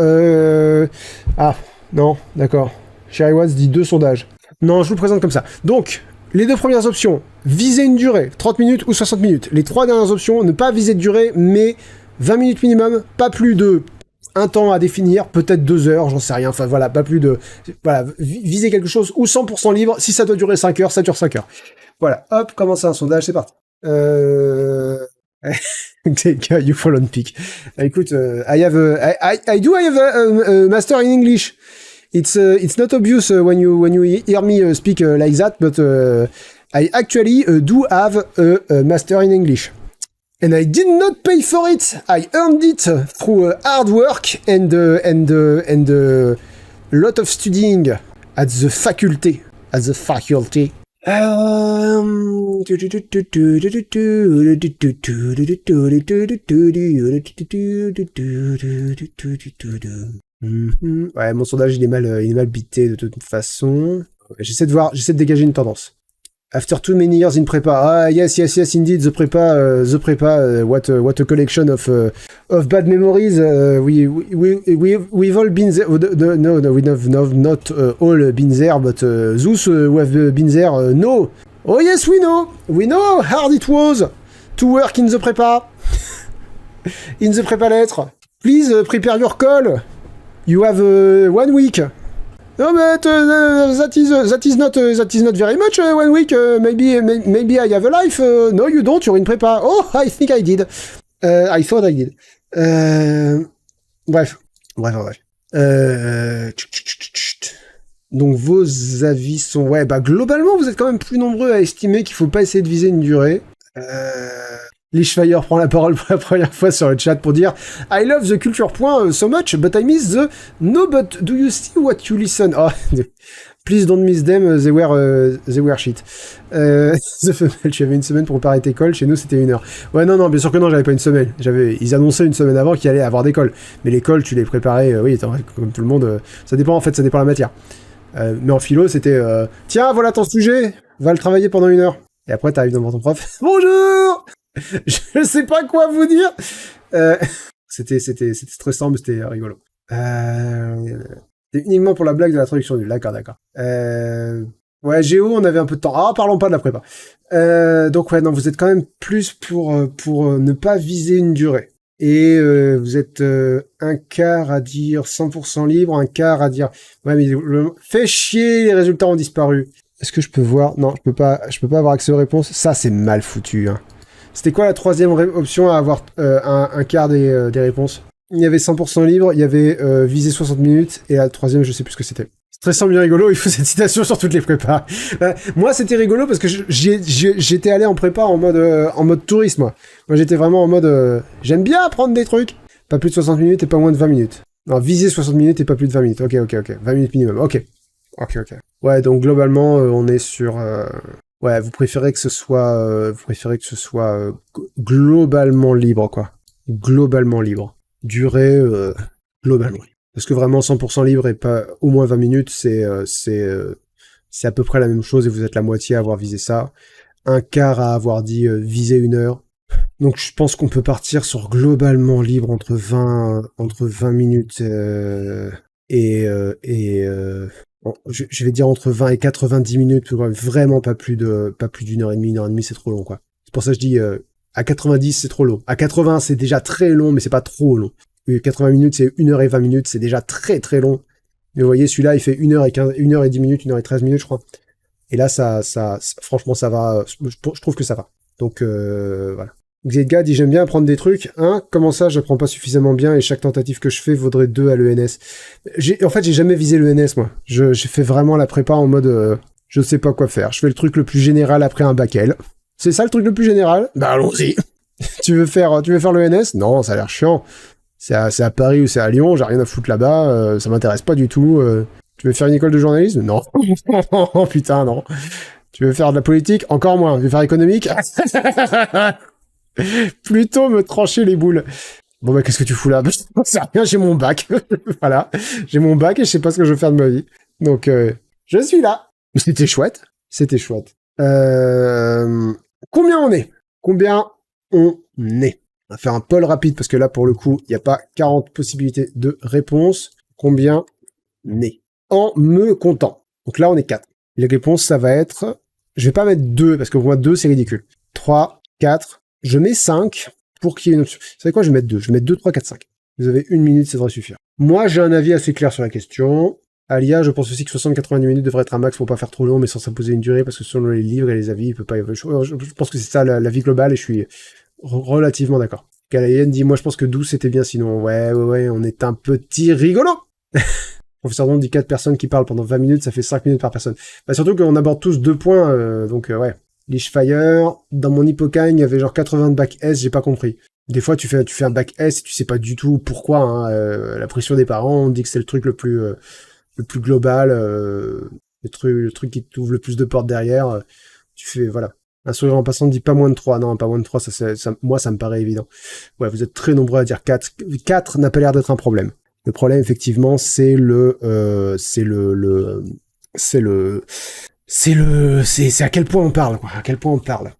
Ah, non, d'accord. Sherry Watts dit 2 sondages. Non, je vous le présente comme ça. Donc, les 2 premières options, viser une durée, 30 minutes ou 60 minutes. Les 3 dernières options, ne pas viser de durée, mais 20 minutes minimum, pas plus de un temps à définir, peut-être 2 heures, j'en sais rien. Enfin voilà, pas plus de... Voilà, viser quelque chose ou 100% libre. Si ça doit durer 5 heures, ça dure 5 heures. Voilà, hop, commencez un sondage, c'est parti. You fall on pick. Écoute, I have a master in English. It's not obvious when you hear me speak like that, but I actually do have a master in English. And I did not pay for it. I earned it through hard work and a lot of studying at the faculty. Ouais, mon sondage il est mal bité de toute façon. J'essaie de dégager une tendance. After too many years in prepa, yes, indeed, the prepa, what a collection of bad memories. We've all been there. No, we've not all been there, but those who have been there, no. Oh yes, we know how hard it was to work in the prepa, in the prepa lettre. Please prepare your call. You have 1 week. No, but that is not very much. 1 week. Maybe I have a life. No, you don't. You're in prepa. Oh, I think I did. I thought I did. Bref. Donc vos avis sont... Ouais, bah globalement, vous êtes quand même plus nombreux à estimer qu'il faut pas essayer de viser une durée. Lichfire prend la parole pour la première fois sur le chat pour dire I love the culture point so much, but I miss the no, but do you see what you listen? Oh, please don't miss them, they were shit. The Femelle, tu avais une semaine pour préparer tes calls, chez nous c'était 1 heure. Ouais, non, bien sûr que non, j'avais pas une semaine. Ils annonçaient une semaine avant qu'il allait avoir des calls. Mais les calls, tu les préparais, oui, comme tout le monde, ça dépend de la matière. Mais en philo, c'était tiens, voilà ton sujet, va le travailler pendant 1 heure. Et après, t'arrives devant ton prof. Bonjour! Je sais pas quoi vous dire. C'était stressant, mais c'était rigolo. C'était uniquement pour la blague de la traduction nulle. D'accord. Ouais, Géo, on avait un peu de temps. Ah, parlons pas de la prépa. Donc ouais, non, vous êtes quand même plus pour ne pas viser une durée. Et vous êtes un quart à dire 100% libre, un quart à dire ouais, mais fait chier, les résultats ont disparu. Est-ce que je peux voir? Non, je peux pas avoir accès aux réponses. Ça, c'est mal foutu, hein. C'était quoi la troisième option à avoir un quart des réponses? Il y avait 100% libre, il y avait visé 60 minutes, et la troisième, je sais plus ce que c'était. Stressant bien rigolo, il faut cette citation sur toutes les prépas. Moi, c'était rigolo parce que j'étais allé en prépa en mode touriste, moi. Moi, j'étais vraiment en mode j'aime bien apprendre des trucs. Pas plus de 60 minutes et pas moins de 20 minutes. Non, viser 60 minutes et pas plus de 20 minutes. Ok. 20 minutes minimum. Ok. Ouais, donc globalement, on est sur... Ouais, vous préférez que ce soit globalement libre, quoi. Globalement libre. Durée, globalement libre. Parce que vraiment 100% libre et pas au moins 20 minutes, c'est à peu près la même chose et vous êtes la moitié à avoir visé ça. Un quart à avoir dit viser 1 heure. Donc je pense qu'on peut partir sur globalement libre entre 20 minutes je vais dire entre 20 et 90 minutes, vraiment pas plus d'une heure et demie, c'est trop long, quoi. C'est pour ça que je dis, à 90, c'est trop long. À 80, c'est déjà très long, mais c'est pas trop long. 80 minutes, c'est 1 heure et 20 minutes, c'est déjà très très long. Mais vous voyez, celui-là, il fait 1 heure et 10 minutes, 1 heure et 13 minutes, je crois. Et là, franchement, ça va, je trouve que ça va. Donc, voilà. Xedga dit j'aime bien apprendre des trucs, hein, comment ça j'apprends pas suffisamment bien et chaque tentative que je fais vaudrait 2 à l'ENS. En fait j'ai jamais visé l'ENS moi, j'ai fait vraiment la prépa en mode je sais pas quoi faire, je fais le truc le plus général après un bac L. C'est ça le truc le plus général? Bah allons-y. Tu veux faire l'ENS? Non, ça a l'air chiant. C'est à Paris ou c'est à Lyon, j'ai rien à foutre là-bas, ça m'intéresse pas du tout. Tu veux faire une école de journalisme? Non. Oh putain non. Tu veux faire de la politique? Encore moins. Tu veux faire économique? Plutôt me trancher les boules. Bon bah qu'est-ce que tu fous là? C'est rien, j'ai mon bac. Voilà, j'ai mon bac et je sais pas ce que je veux faire de ma vie. Donc je suis là. C'était chouette. Combien on est? On va faire un poll rapide, parce que là, pour le coup, il n'y a pas 40 possibilités de réponse. Combien n'est en me comptant? Donc là, on est 4. Les réponses, ça va être... Je vais pas mettre 2, parce que pour moi, 2, c'est ridicule. 3, 4. Je mets 5 pour qu'il y ait une option. Vous savez quoi? Je vais mettre 2. Je vais mettre 2, 3, 4, 5. Vous avez 1 minute, ça devrait suffire. Moi, j'ai un avis assez clair sur la question. Alia, je pense aussi que 60-90 minutes devrait être un max pour pas faire trop long, mais sans s'imposer une durée, parce que selon les livres et les avis, il peut pas... Je pense que c'est ça la vie globale, et je suis relativement d'accord. Galayen dit, moi je pense que 12 c'était bien, sinon ouais, on est un petit rigolo. Professeur Don dit 4 personnes qui parlent pendant 20 minutes, ça fait 5 minutes par personne. Bah surtout qu'on aborde tous 2 points, donc ouais. Lishfire, dans mon hippocane, il y avait genre 80 de bac S, j'ai pas compris. Des fois tu fais un bac S et tu sais pas du tout pourquoi, hein, la pression des parents, on dit que c'est le truc le plus global, le truc qui t'ouvre le plus de portes derrière, tu fais, voilà. Un sourire en passant dit pas moins de 3. Non, pas moins de 3, moi, ça me paraît évident. Ouais, vous êtes très nombreux à dire 4. 4 n'a pas l'air d'être un problème. Le problème, effectivement, c'est à quel point on parle, quoi. À quel point on parle.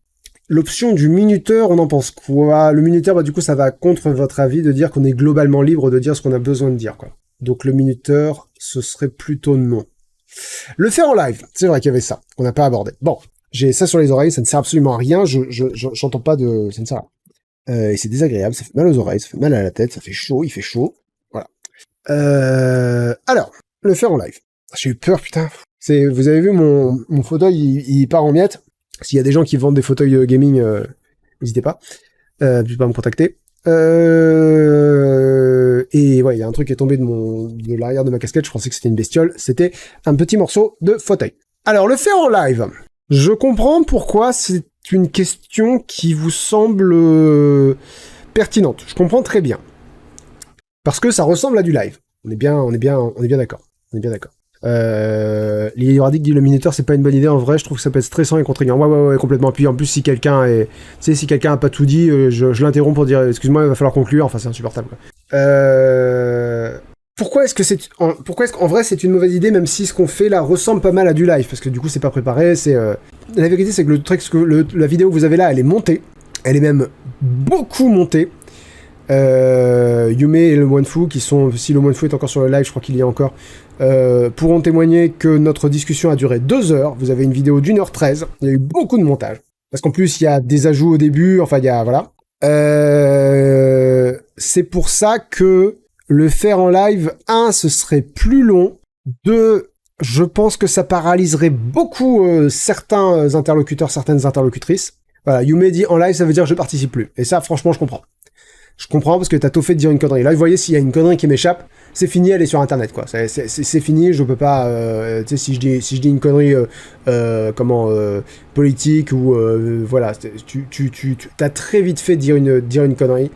L'option du minuteur, on en pense quoi? Le minuteur, bah, du coup, ça va contre votre avis de dire qu'on est globalement libre de dire ce qu'on a besoin de dire, quoi. Donc, le minuteur, ce serait plutôt non. Le faire en live, c'est vrai qu'il y avait ça, qu'on n'a pas abordé. Bon. J'ai ça sur les oreilles, ça ne sert absolument à rien, j'entends pas de... ça ne sert à rien. Et c'est désagréable, ça fait mal aux oreilles, ça fait mal à la tête, ça fait chaud, il fait chaud. Voilà. Alors, le faire en live. J'ai eu peur, putain. Vous avez vu, mon fauteuil, il part en miettes. S'il y a des gens qui vendent des fauteuils gaming, n'hésitez pas. N'hésitez pas à me contacter. Et ouais, il y a un truc qui est tombé de l'arrière de ma casquette, je pensais que c'était une bestiole. C'était un petit morceau de fauteuil. Alors, le faire en live. Je comprends pourquoi c'est une question qui vous semble pertinente. Je comprends très bien. Parce que ça ressemble à du live. On est bien d'accord. L'Ioradic dit le minuteur c'est pas une bonne idée en vrai, je trouve que ça peut être stressant et contraignant. Ouais, complètement. Puis en plus si quelqu'un a pas tout dit, je l'interromps pour dire excuse-moi, il va falloir conclure, enfin c'est insupportable. Pourquoi est-ce qu'en vrai c'est une mauvaise idée, même si ce qu'on fait là ressemble pas mal à du live, parce que du coup c'est pas préparé, la vérité c'est que la vidéo que vous avez là, elle est montée, elle est même beaucoup montée. Yume et le Moinfu, qui sont, si le Moinfu est encore sur le live, je crois qu'il y a encore, pourront témoigner que notre discussion a duré 2 heures, vous avez une vidéo d'1h13, il y a eu beaucoup de montage, parce qu'en plus il y a des ajouts au début, enfin il y a, voilà. C'est pour ça que le faire en live, 1, ce serait plus long. 2, je pense que ça paralyserait beaucoup certains interlocuteurs, certaines interlocutrices. Voilà, Yume dit en live, ça veut dire je participe plus. Et ça, franchement, je comprends. Je comprends parce que t'as tôt fait de dire une connerie. Là, vous voyez, s'il y a une connerie qui m'échappe, c'est fini, elle est sur Internet, quoi. C'est fini, je peux pas... tu sais, si je dis une connerie politique ou... voilà, t'as très vite fait de dire une connerie.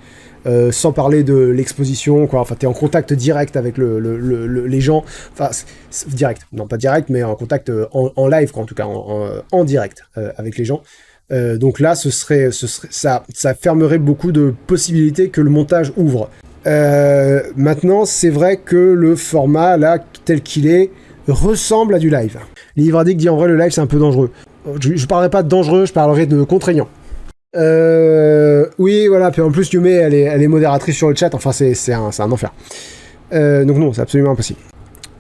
Sans parler de l'exposition, quoi. Enfin, t'es en contact direct avec les gens. Enfin, direct. Non, pas direct, mais en contact en live, quoi, en tout cas, en direct avec les gens. Donc là, ça fermerait beaucoup de possibilités que le montage ouvre. Maintenant, c'est vrai que le format, là, tel qu'il est, ressemble à du live. Livradic dit en vrai, le live, c'est un peu dangereux. Je parlerai pas de dangereux, je parlerai de contraignant. Oui, voilà, puis en plus, Yume, elle est modératrice sur le chat, enfin, c'est un enfer. Donc non, c'est absolument impossible.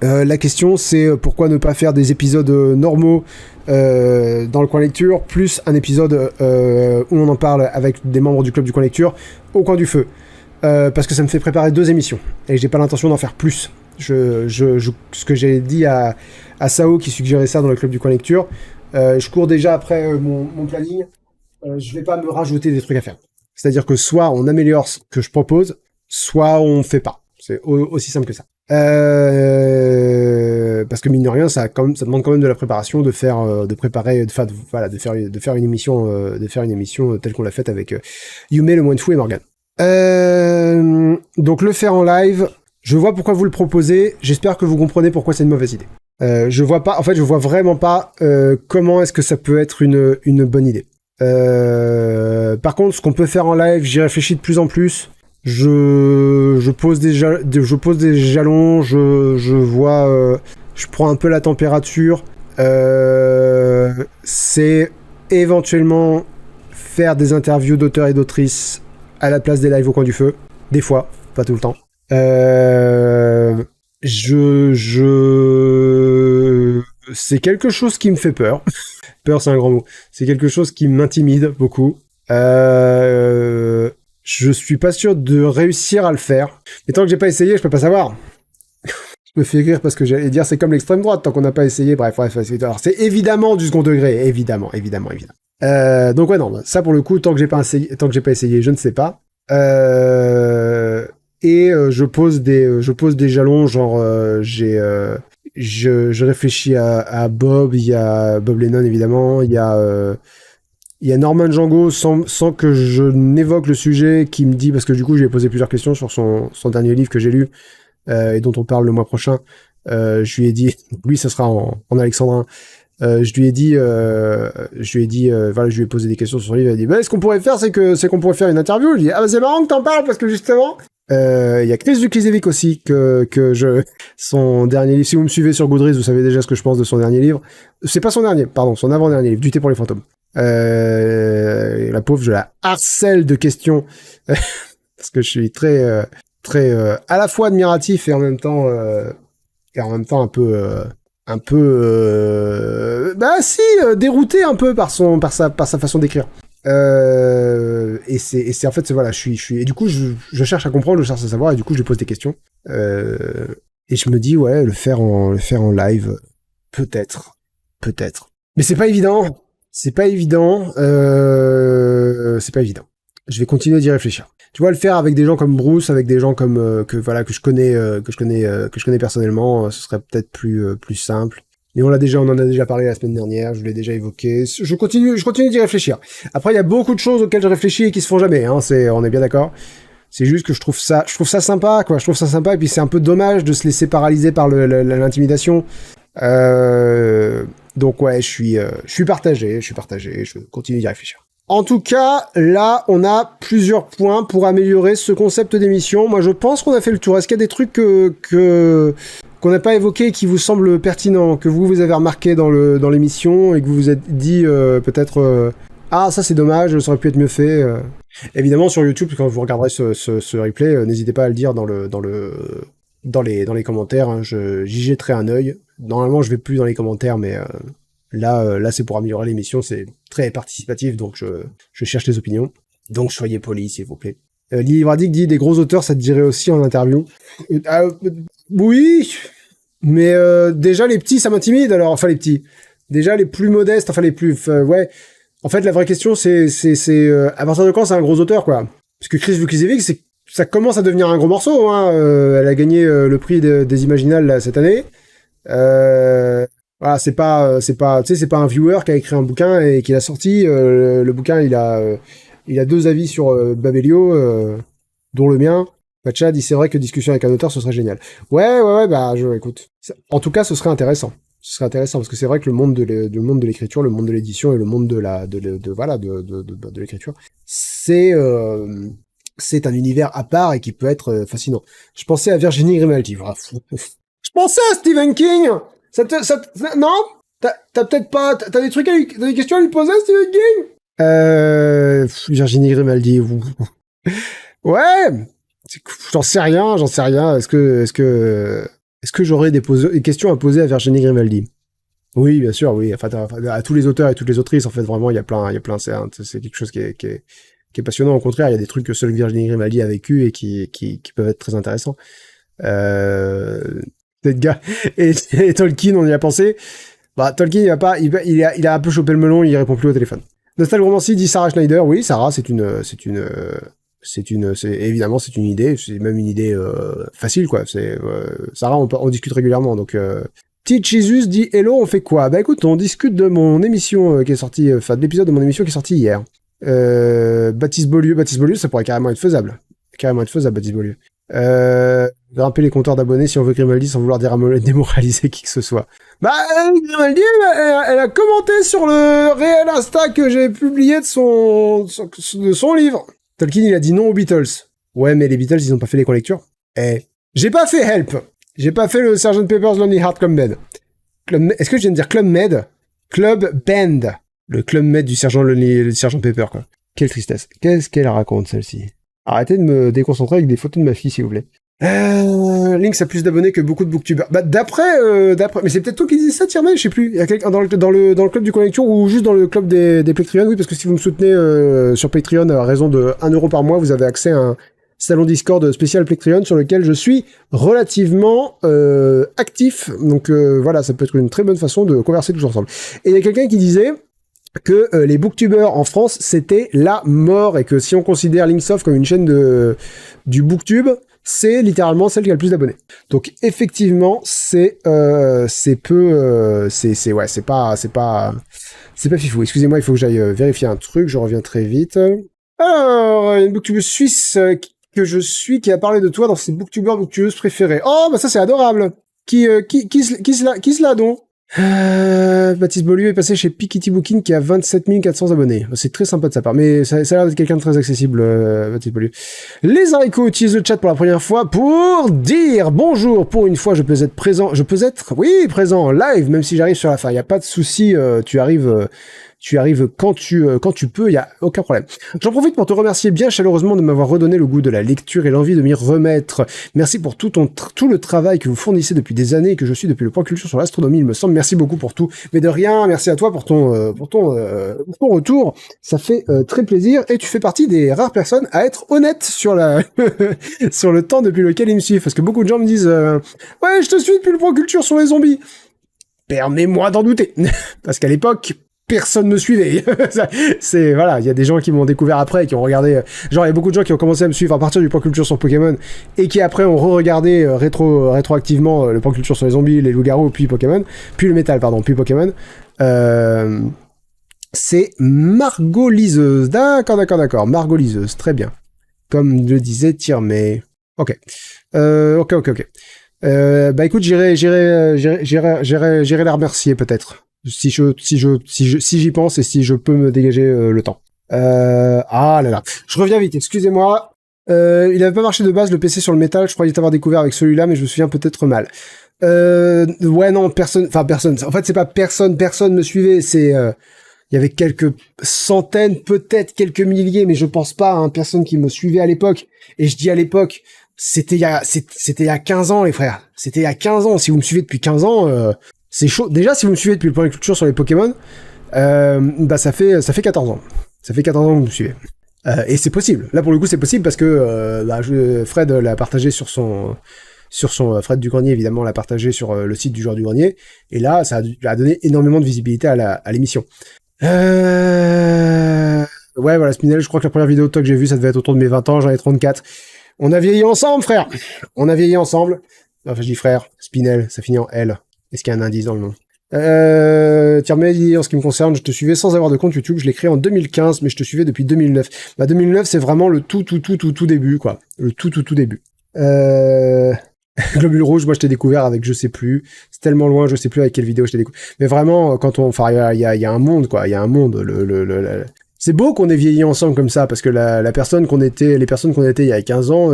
La question, c'est pourquoi ne pas faire des épisodes normaux dans le coin lecture, plus un épisode où on en parle avec des membres du club du coin lecture au coin du feu. Parce que ça me fait préparer 2 émissions, et j'ai pas l'intention d'en faire plus. Ce que j'ai dit à Sao qui suggérait ça dans le club du coin lecture, je cours déjà après mon planning. Je vais pas me rajouter des trucs à faire. C'est-à-dire que soit on améliore ce que je propose, soit on fait pas. C'est aussi simple que ça. Parce que mine de rien, ça demande quand même de la préparation, de faire une émission telle qu'on l'a faite avec Yume, le Moinfu et Morgan. Donc le faire en live, je vois pourquoi vous le proposez. J'espère que vous comprenez pourquoi c'est une mauvaise idée. Je vois vraiment pas comment est-ce que ça peut être une bonne idée. Par contre, ce qu'on peut faire en live, j'y réfléchis de plus en plus. Je pose des jalons, je vois, je prends un peu la température. C'est éventuellement faire des interviews d'auteurs et d'autrices à la place des lives au coin du feu. Des fois, pas tout le temps. C'est quelque chose qui me fait peur. Peur, c'est un grand mot. C'est quelque chose qui m'intimide beaucoup. Je suis pas sûr de réussir à le faire. Mais tant que j'ai pas essayé, je peux pas savoir. Je me fais rire parce que j'allais dire c'est comme l'extrême droite, tant qu'on n'a pas essayé, bref. Alors c'est évidemment du second degré, évidemment. Donc ouais, non, ça pour le coup, tant que j'ai pas essayé, je ne sais pas. Je pose des jalons, genre je réfléchis à Bob, il y a Bob Lennon évidemment, il y a Norman Django sans que je n'évoque le sujet, qui me dit, parce que du coup je lui ai posé plusieurs questions sur son dernier livre que j'ai lu et dont on parle le mois prochain. Je lui ai dit, lui ça sera en alexandrin. Je lui ai dit, voilà, je lui ai posé des questions sur son livre. Il a dit, bah, ce qu'on pourrait faire, c'est qu'on pourrait faire une interview. Je lui ai dit, ah bah c'est marrant que t'en parles parce que justement, il y a Chris Vuklizevic aussi son dernier livre. Si vous me suivez sur Goodreads, vous savez déjà ce que je pense de son dernier livre. C'est pas son dernier, pardon, son avant-dernier livre, Du thé pour les fantômes. La pauvre, je la harcèle de questions parce que je suis très à la fois admiratif et en même temps un peu dérouté un peu par sa façon d'écrire. Et c'est en fait, voilà, je suis et du coup je cherche à comprendre, je cherche à savoir, et du coup je lui pose des questions. Et je me dis, ouais, le faire en live, peut-être. Mais c'est pas évident. C'est pas évident. Je vais continuer d'y réfléchir. Tu vois, le faire avec des gens comme Bruce, avec des gens comme que je connais personnellement, ce serait peut-être plus simple. Mais on en a déjà parlé la semaine dernière, je l'ai déjà évoqué. Je continue d'y réfléchir. Après, il y a beaucoup de choses auxquelles je réfléchis et qui se font jamais, hein, on est bien d'accord. C'est juste que je trouve ça sympa, quoi. Je trouve ça sympa, et puis c'est un peu dommage de se laisser paralyser par l'intimidation. Donc ouais, je suis partagé, je continue d'y réfléchir. En tout cas, là, on a plusieurs points pour améliorer ce concept d'émission. Moi, je pense qu'on a fait le tour. Est-ce qu'il y a des trucs qu'on n'a pas évoqués et qui vous semblent pertinents, que vous avez remarqué dans l'émission et que vous vous êtes dit peut-être ah, ça c'est dommage, ça aurait pu être mieux fait. Évidemment, sur YouTube, quand vous regarderez ce replay, n'hésitez pas à le dire dans les commentaires. Hein, j'y jetterai un œil. Normalement, je vais plus dans les commentaires, mais là, c'est pour améliorer l'émission. C'est très participatif, donc je cherche les opinions. Donc, soyez polis, s'il vous plaît. Lily Bradick dit, des gros auteurs, ça te dirait aussi en interview. Oui, mais déjà, les petits, ça m'intimide. Alors, enfin, les petits. Déjà, les plus modestes, enfin, les plus... ouais. En fait, la vraie question, c'est à partir de quand c'est un gros auteur, quoi. Parce que Chris Vuklizevic, ça commence à devenir un gros morceau, hein. Elle a gagné le prix des Imaginales, là, cette année. Voilà, c'est pas un viewer qui a écrit un bouquin et qui l'a sorti. Le bouquin, il a 2 avis sur Babelio, dont le mien. Pacha dit, c'est vrai que discussion avec un auteur, ce serait génial. Ouais, bah, écoute. En tout cas, ce serait intéressant. Parce que c'est vrai que le monde de l'écriture, le monde de l'édition et le monde de l'écriture, c'est un univers à part et qui peut être fascinant. Je pensais à Virginie Grimaldi. Je pensais à Stephen King. Non? T'as peut-être pas, t'as des trucs t'as des questions à lui poser, Stephen King? Virginie Grimaldi. Ouais. J'en sais rien. Est-ce que j'aurais des questions à poser à Virginie Grimaldi? Oui, bien sûr, oui. Enfin, à tous les auteurs et toutes les autrices, en fait, vraiment, il y a plein, c'est quelque chose qui est passionnant. Au contraire, il y a des trucs que seule Virginie Grimaldi a vécu et qui peuvent être très intéressants. Peut-être gars. Et Tolkien, on y a pensé. Bah, Tolkien, il a un peu chopé le melon, il répond plus au téléphone. Nostal Romancy dit Sarah Schneider. Oui, Sarah, c'est évidemment, c'est une idée, c'est même une idée facile, quoi. Sarah, on discute régulièrement, donc Petit Jesus dit hello, on fait quoi? Bah écoute, on discute de mon émission qui est sortie, de l'épisode de mon émission qui est sorti hier. Baptiste Beaulieu, ça pourrait carrément être faisable. Baptiste Beaulieu. Grimper les compteurs d'abonnés si on veut Grimaldi sans vouloir démoraliser qui que ce soit. Bah, Grimaldi, elle a commenté sur le réel Insta que j'ai publié de son livre. Tolkien, il a dit non aux Beatles. Ouais, mais les Beatles, ils ont pas fait les conlectures. J'ai pas fait Help. J'ai pas fait le Sgt. Pepper's Lonely Hearts Club Band. Est-ce que je viens de dire Club Med? Club Band. Le Club Med du Sgt. Pepper, quoi. Quelle tristesse. Qu'est-ce qu'elle raconte, celle-ci? Arrêtez de me déconcentrer avec des photos de ma fille, s'il vous plaît. Lynx a plus d'abonnés que beaucoup de booktubers. Bah d'après, mais c'est peut-être toi qui disais ça, Tiermel, je sais plus. Il y a quelqu'un dans le club du Connection ou juste dans le club des Patreon. Oui, parce que si vous me soutenez sur Patreon à raison de 1€ par mois, vous avez accès à un salon Discord spécial Patreon sur lequel je suis relativement actif. Donc voilà, ça peut être une très bonne façon de converser tous ensemble. Et il y a quelqu'un qui disait que les booktubers en France c'était la mort et que si on considère Linksoft comme une chaîne du booktube, c'est littéralement celle qui a le plus d'abonnés. Donc effectivement, c'est pas fifou. Excusez-moi, il faut que j'aille vérifier un truc, je reviens très vite. Alors, il y a une booktubeuse suisse que je suis qui a parlé de toi dans ses booktubeuses préférées. Oh, bah ça c'est adorable. Qui se l'a donc? Baptiste Beaulieu est passé chez Piketty Booking qui a 27 400 abonnés. C'est très sympa de sa part, mais ça a l'air d'être quelqu'un de très accessible, Baptiste Beaulieu. Les haricots utilisent le chat pour la première fois pour dire bonjour. Pour une fois, je peux être présent. Oui, présent en live, même si j'arrive sur la fin. Il n'y a pas de souci, tu arrives quand tu peux, il y a aucun problème. J'en profite pour te remercier bien chaleureusement de m'avoir redonné le goût de la lecture et l'envie de m'y remettre. Merci pour tout le travail que vous fournissez depuis des années et que je suis depuis le point culture sur l'astronomie, il me semble. Merci beaucoup pour tout. Mais de rien, merci à toi pour ton retour. Ça fait très plaisir et tu fais partie des rares personnes à être honnête sur sur le temps depuis lequel ils me suivent. Parce que beaucoup de gens me disent ouais, je te suis depuis le point culture sur les zombies. Permets-moi d'en douter. Parce qu'à l'époque, personne ne suivait. Voilà, il y a des gens qui m'ont découvert après et qui ont regardé, genre il y a beaucoup de gens qui ont commencé à me suivre à partir du point culture sur Pokémon et qui après ont re-regardé rétroactivement le point culture sur les zombies, les loups-garous, puis Pokémon, puis le métal, pardon, puis Pokémon. C'est Margot Liseuse. D'accord. Margot Liseuse, très bien. Comme le disait Tiermé. Ok. Ok. Bah écoute, j'irai la remercier peut-être. Si j'y pense et si je peux me dégager le temps. Ah là là. Je reviens vite, excusez-moi. Il avait pas marché de base le PC sur le métal, je croyais t'avoir découvert avec celui-là, mais je me souviens peut-être mal. Ouais non, personne. En fait, c'est pas personne me suivait, c'est il y avait quelques centaines, peut-être quelques milliers, mais je pense pas à personne qui me suivait à l'époque. Et je dis à l'époque, c'était il y a 15 ans les frères. C'était il y a 15 ans. Si vous me suivez depuis 15 ans, c'est chaud. Déjà, si vous me suivez depuis le point de culture sur les Pokémon, bah ça fait 14 ans. Ça fait 14 ans que vous me suivez. Et c'est possible. Là, pour le coup, c'est possible parce que Fred l'a partagé sur son Fred Dugrenier, évidemment, l'a partagé sur le site du joueur du grenier. Et là, ça a donné énormément de visibilité à l'émission. Ouais, voilà, Spinel, je crois que la première vidéo de toi que j'ai vue, ça devait être autour de mes 20 ans, j'en ai 34. On a vieilli ensemble, frère. On a vieilli ensemble. Enfin, je dis frère, Spinel, ça finit en L. Est-ce qu'il y a un indice dans le nom? Tiermé, en ce qui me concerne, je te suivais sans avoir de compte YouTube, je l'ai créé en 2015, mais je te suivais depuis 2009. Bah, 2009, c'est vraiment le tout début, quoi. Le tout début. Globule Rouge, moi, je t'ai découvert avec je sais plus. C'est tellement loin, je sais plus avec quelle vidéo je t'ai découvert. Mais vraiment, il y a un monde, quoi. Il y a un monde. C'est beau qu'on ait vieilli ensemble comme ça, parce que les personnes qu'on était il y a 15 ans,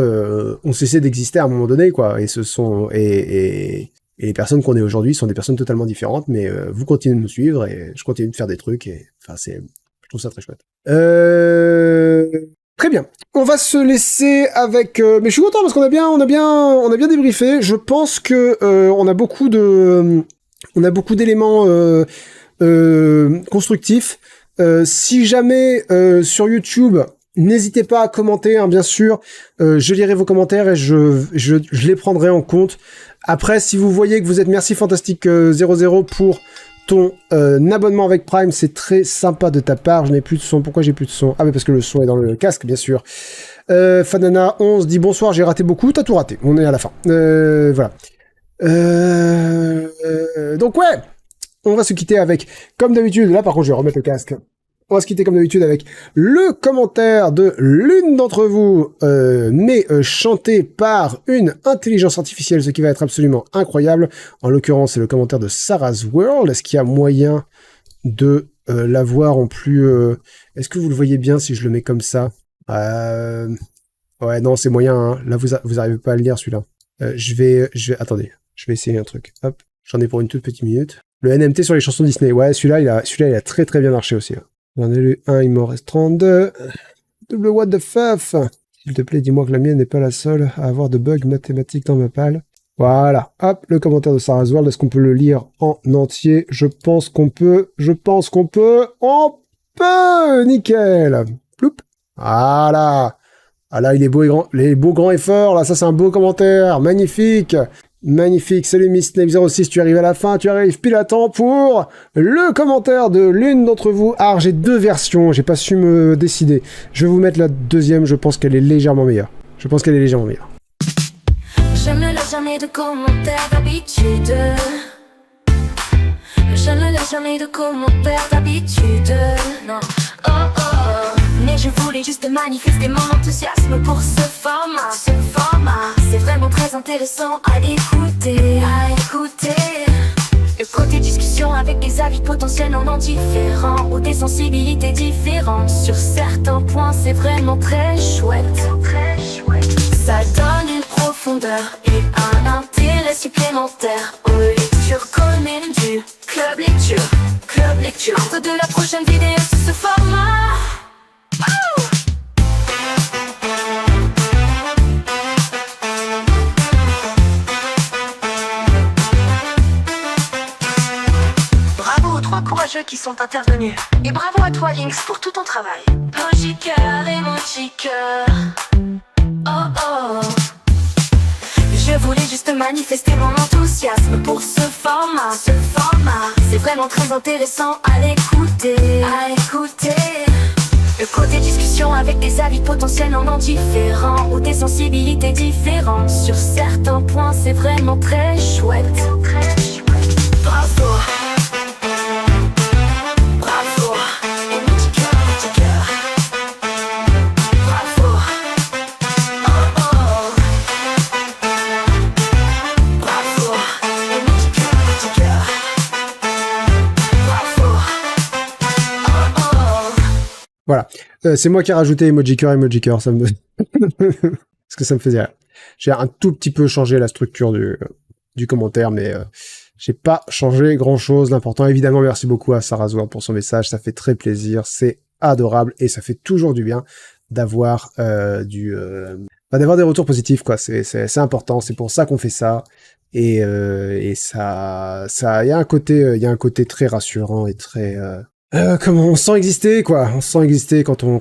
ont cessé d'exister à un moment donné, quoi. Et les personnes qu'on est aujourd'hui sont des personnes totalement différentes, mais vous continuez de nous suivre et je continue de faire des trucs et enfin je trouve ça très chouette. Très bien. On va se laisser avec mais je suis content parce qu'on a bien débriefé. Je pense que on a beaucoup d'éléments constructifs. Si jamais sur YouTube, n'hésitez pas à commenter, hein, bien sûr. Je lirai vos commentaires et je les prendrai en compte. Après, si vous voyez que vous êtes Merci Fantastique 00 pour ton abonnement avec Prime, c'est très sympa de ta part. Je n'ai plus de son. Pourquoi j'ai plus de son? Ah, mais parce que le son est dans le casque, bien sûr. Fanana 11 dit bonsoir, j'ai raté beaucoup. T'as tout raté. On est à la fin. Voilà. Donc ouais, on va se quitter avec, comme d'habitude, là par contre je vais remettre le casque. On va se quitter comme d'habitude avec le commentaire de l'une d'entre vous, mais chanté par une intelligence artificielle, ce qui va être absolument incroyable. En l'occurrence, c'est le commentaire de Sarah's World. Est-ce qu'il y a moyen de l'avoir en plus... Est-ce que vous le voyez bien si je le mets comme ça? Ouais, non, c'est moyen. Hein. Là, vous arrivez pas à le lire, celui-là. Attendez, je vais essayer un truc. Hop, j'en ai pour une toute petite minute. Le NMT sur les chansons Disney. Ouais, celui-là, il a très bien marché aussi. Hein. J'en ai lu un, il m'en reste 32. Double what the fuck. S'il te plaît, dis-moi que la mienne n'est pas la seule à avoir de bugs mathématiques dans ma palle. Voilà. Hop, le commentaire de Sarah's World. Est-ce qu'on peut le lire en entier? Je pense qu'on peut. On peut. Nickel. Ploup. Voilà. Ah là, il est beau et grand. Les beaux grands et forts. Là, ça, c'est un beau commentaire. Magnifique. Magnifique. Salut Miss Snape06. Tu arrives à la fin. Tu arrives pile à temps pour le commentaire de l'une d'entre vous. Ah, j'ai 2 versions. J'ai pas su me décider. Je vais vous mettre la deuxième. Je pense qu'elle est légèrement meilleure. Je ne laisse jamais de commentaires d'habitude. Je ne laisse jamais de commentaires d'habitude. Non. Oh oh. Mais je voulais juste manifester mon enthousiasme pour ce format. C'est vraiment très intéressant à écouter. Le côté discussion avec des avis potentiellement différents ou des sensibilités différentes. Sur certains points, c'est vraiment très chouette. Ça donne une profondeur et un intérêt supplémentaire aux lectures communes du Club Lecture. Hâte de la prochaine vidéo sur ce format. Bravo aux 3 courageux qui sont intervenus. Et bravo à toi Lynx pour tout ton travail. Emoji cœur. Oh oh. Je voulais juste manifester mon enthousiasme pour ce format. C'est vraiment très intéressant à l'écouter. Le côté discussion avec des avis potentiellement différents ou des sensibilités différentes. Sur certains points, c'est vraiment très chouette. Bravo. Voilà. C'est moi qui ai rajouté emoji cœur, ça me... Parce que ça me faisait rire. J'ai un tout petit peu changé la structure du commentaire, mais j'ai pas changé grand-chose. L'important, évidemment, merci beaucoup à Sarah Zoua pour son message. Ça fait très plaisir, c'est adorable, et ça fait toujours du bien d'avoir d'avoir des retours positifs, quoi. C'est important, c'est pour ça qu'on fait ça. Et ça, il y a un côté très rassurant et très... comment on se sent exister, quoi. On se sent exister quand on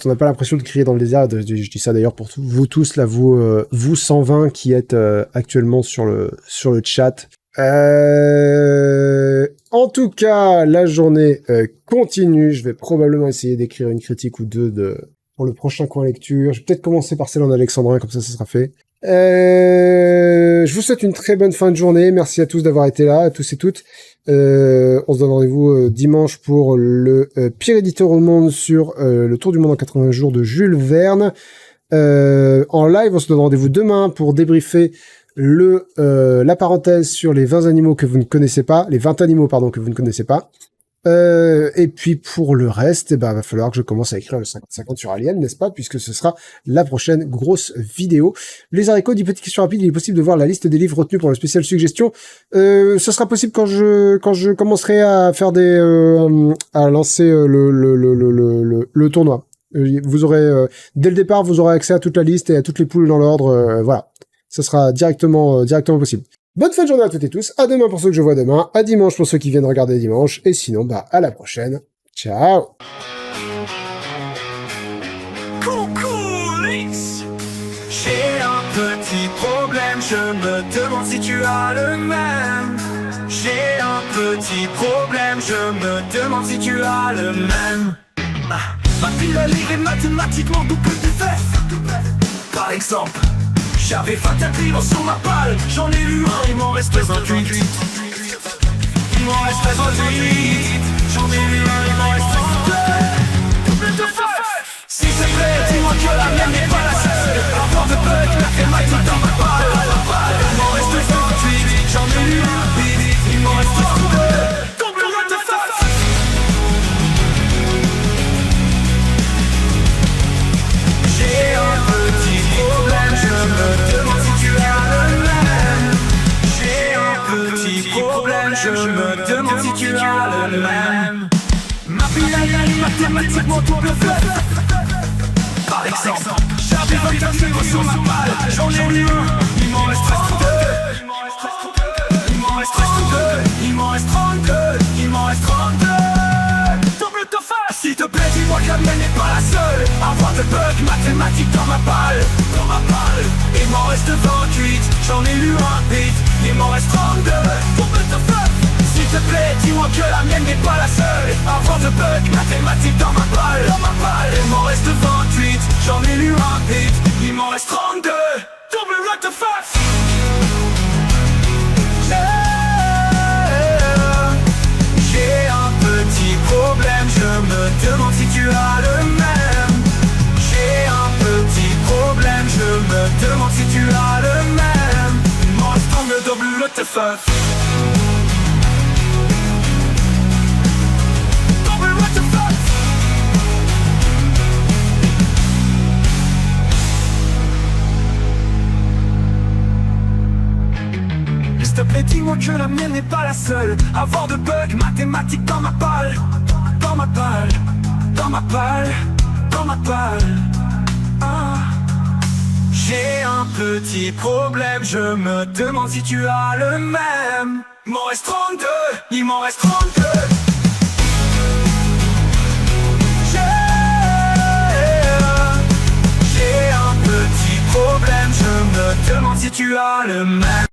n'a pas l'impression de crier dans le désert. Je dis ça d'ailleurs pour vous tous, là, vous 120 qui êtes actuellement sur le chat. En tout cas, la journée continue. Je vais probablement essayer d'écrire une critique ou deux pour le prochain coin lecture. Je vais peut-être commencer par celle en alexandrin, comme ça sera fait. Je vous souhaite une très bonne fin de journée. Merci à tous d'avoir été là, à tous et toutes. On se donne rendez-vous dimanche pour le pire éditeur au monde sur le tour du monde en 80 jours de Jules Verne. En live, on se donne rendez-vous demain pour débriefer la parenthèse sur les 20 animaux que vous ne connaissez pas, les 20 animaux, pardon, que vous ne connaissez pas. Et puis pour le reste, va falloir que je commence à écrire le 50-50 sur Alien, n'est-ce pas, puisque ce sera la prochaine grosse vidéo. Les haricots, 10 petites questions rapides. Il est possible de voir la liste des livres retenus pour le spécial suggestion. Ce sera possible quand je commencerai à faire à lancer le tournoi. Vous aurez dès le départ, vous aurez accès à toute la liste et à toutes les poules dans l'ordre. Voilà, ce sera directement possible. Bonne fin de journée à toutes et tous, à demain pour ceux que je vois demain, à dimanche pour ceux qui viennent regarder dimanche, et sinon, à la prochaine. Ciao! Coucou Lynx, j'ai un petit problème, je me demande si tu as le même. J'ai un petit problème, je me demande si tu as le même. Ma pile à lire est mathématiquement double du fait. Par exemple, j'avais 21 livres sur ma palle, j'en ai lu un, il m'en reste 38. Il m'en reste 38. J'en ai lu un, il m'en reste 32. Double de fait. S'il te plaît, dis-moi que la mienne n'est pas la seule. Avoir de bug, mathématiques dans ma palle. Il m'en reste 38. J'en ai lu un, il m'en reste 32. Double de fait. J'ai un petit problème, je me demande si tu as le même. J'ai un petit problème, je me demande si tu as le même. Ma pile à lire mathématiquement double fait. Par exemple, veulent suivre sur ma balle. J'en ai lu un, il m'en reste 32. Il m'en reste 32. Il m'en reste 32. Il m'en reste 32. Double te face. S'il te plaît, dis-moi que la mienne n'est pas la seule. Avoir de bugs mathématiques dans ma balle. Dans ma balle. Il m'en reste 28. J'en ai lu un beat. Il m'en reste 32. Double te face. S'il te plaît, dis-moi que la mienne n'est pas la seule. Avoir de bugs mathématiques dans ma balle. Dans ma balle. Il m'en reste 28. J'en ai lu un beat. Il m'en reste 32. Double what the fuck. J'ai un petit problème, je me demande si tu as le même. J'ai un petit problème, je me demande si tu as le même. Il m'en reste 32. Double what the fuck. S'il te plaît, dis-moi que la mienne n'est pas la seule. Avoir de bugs mathématiques dans ma balle. Dans ma balle. Dans ma balle. Dans ma balle. Ah. J'ai un petit problème, je me demande si tu as le même. Il m'en reste 32. Il m'en reste 32. J'ai un petit problème, je me demande si tu as le même.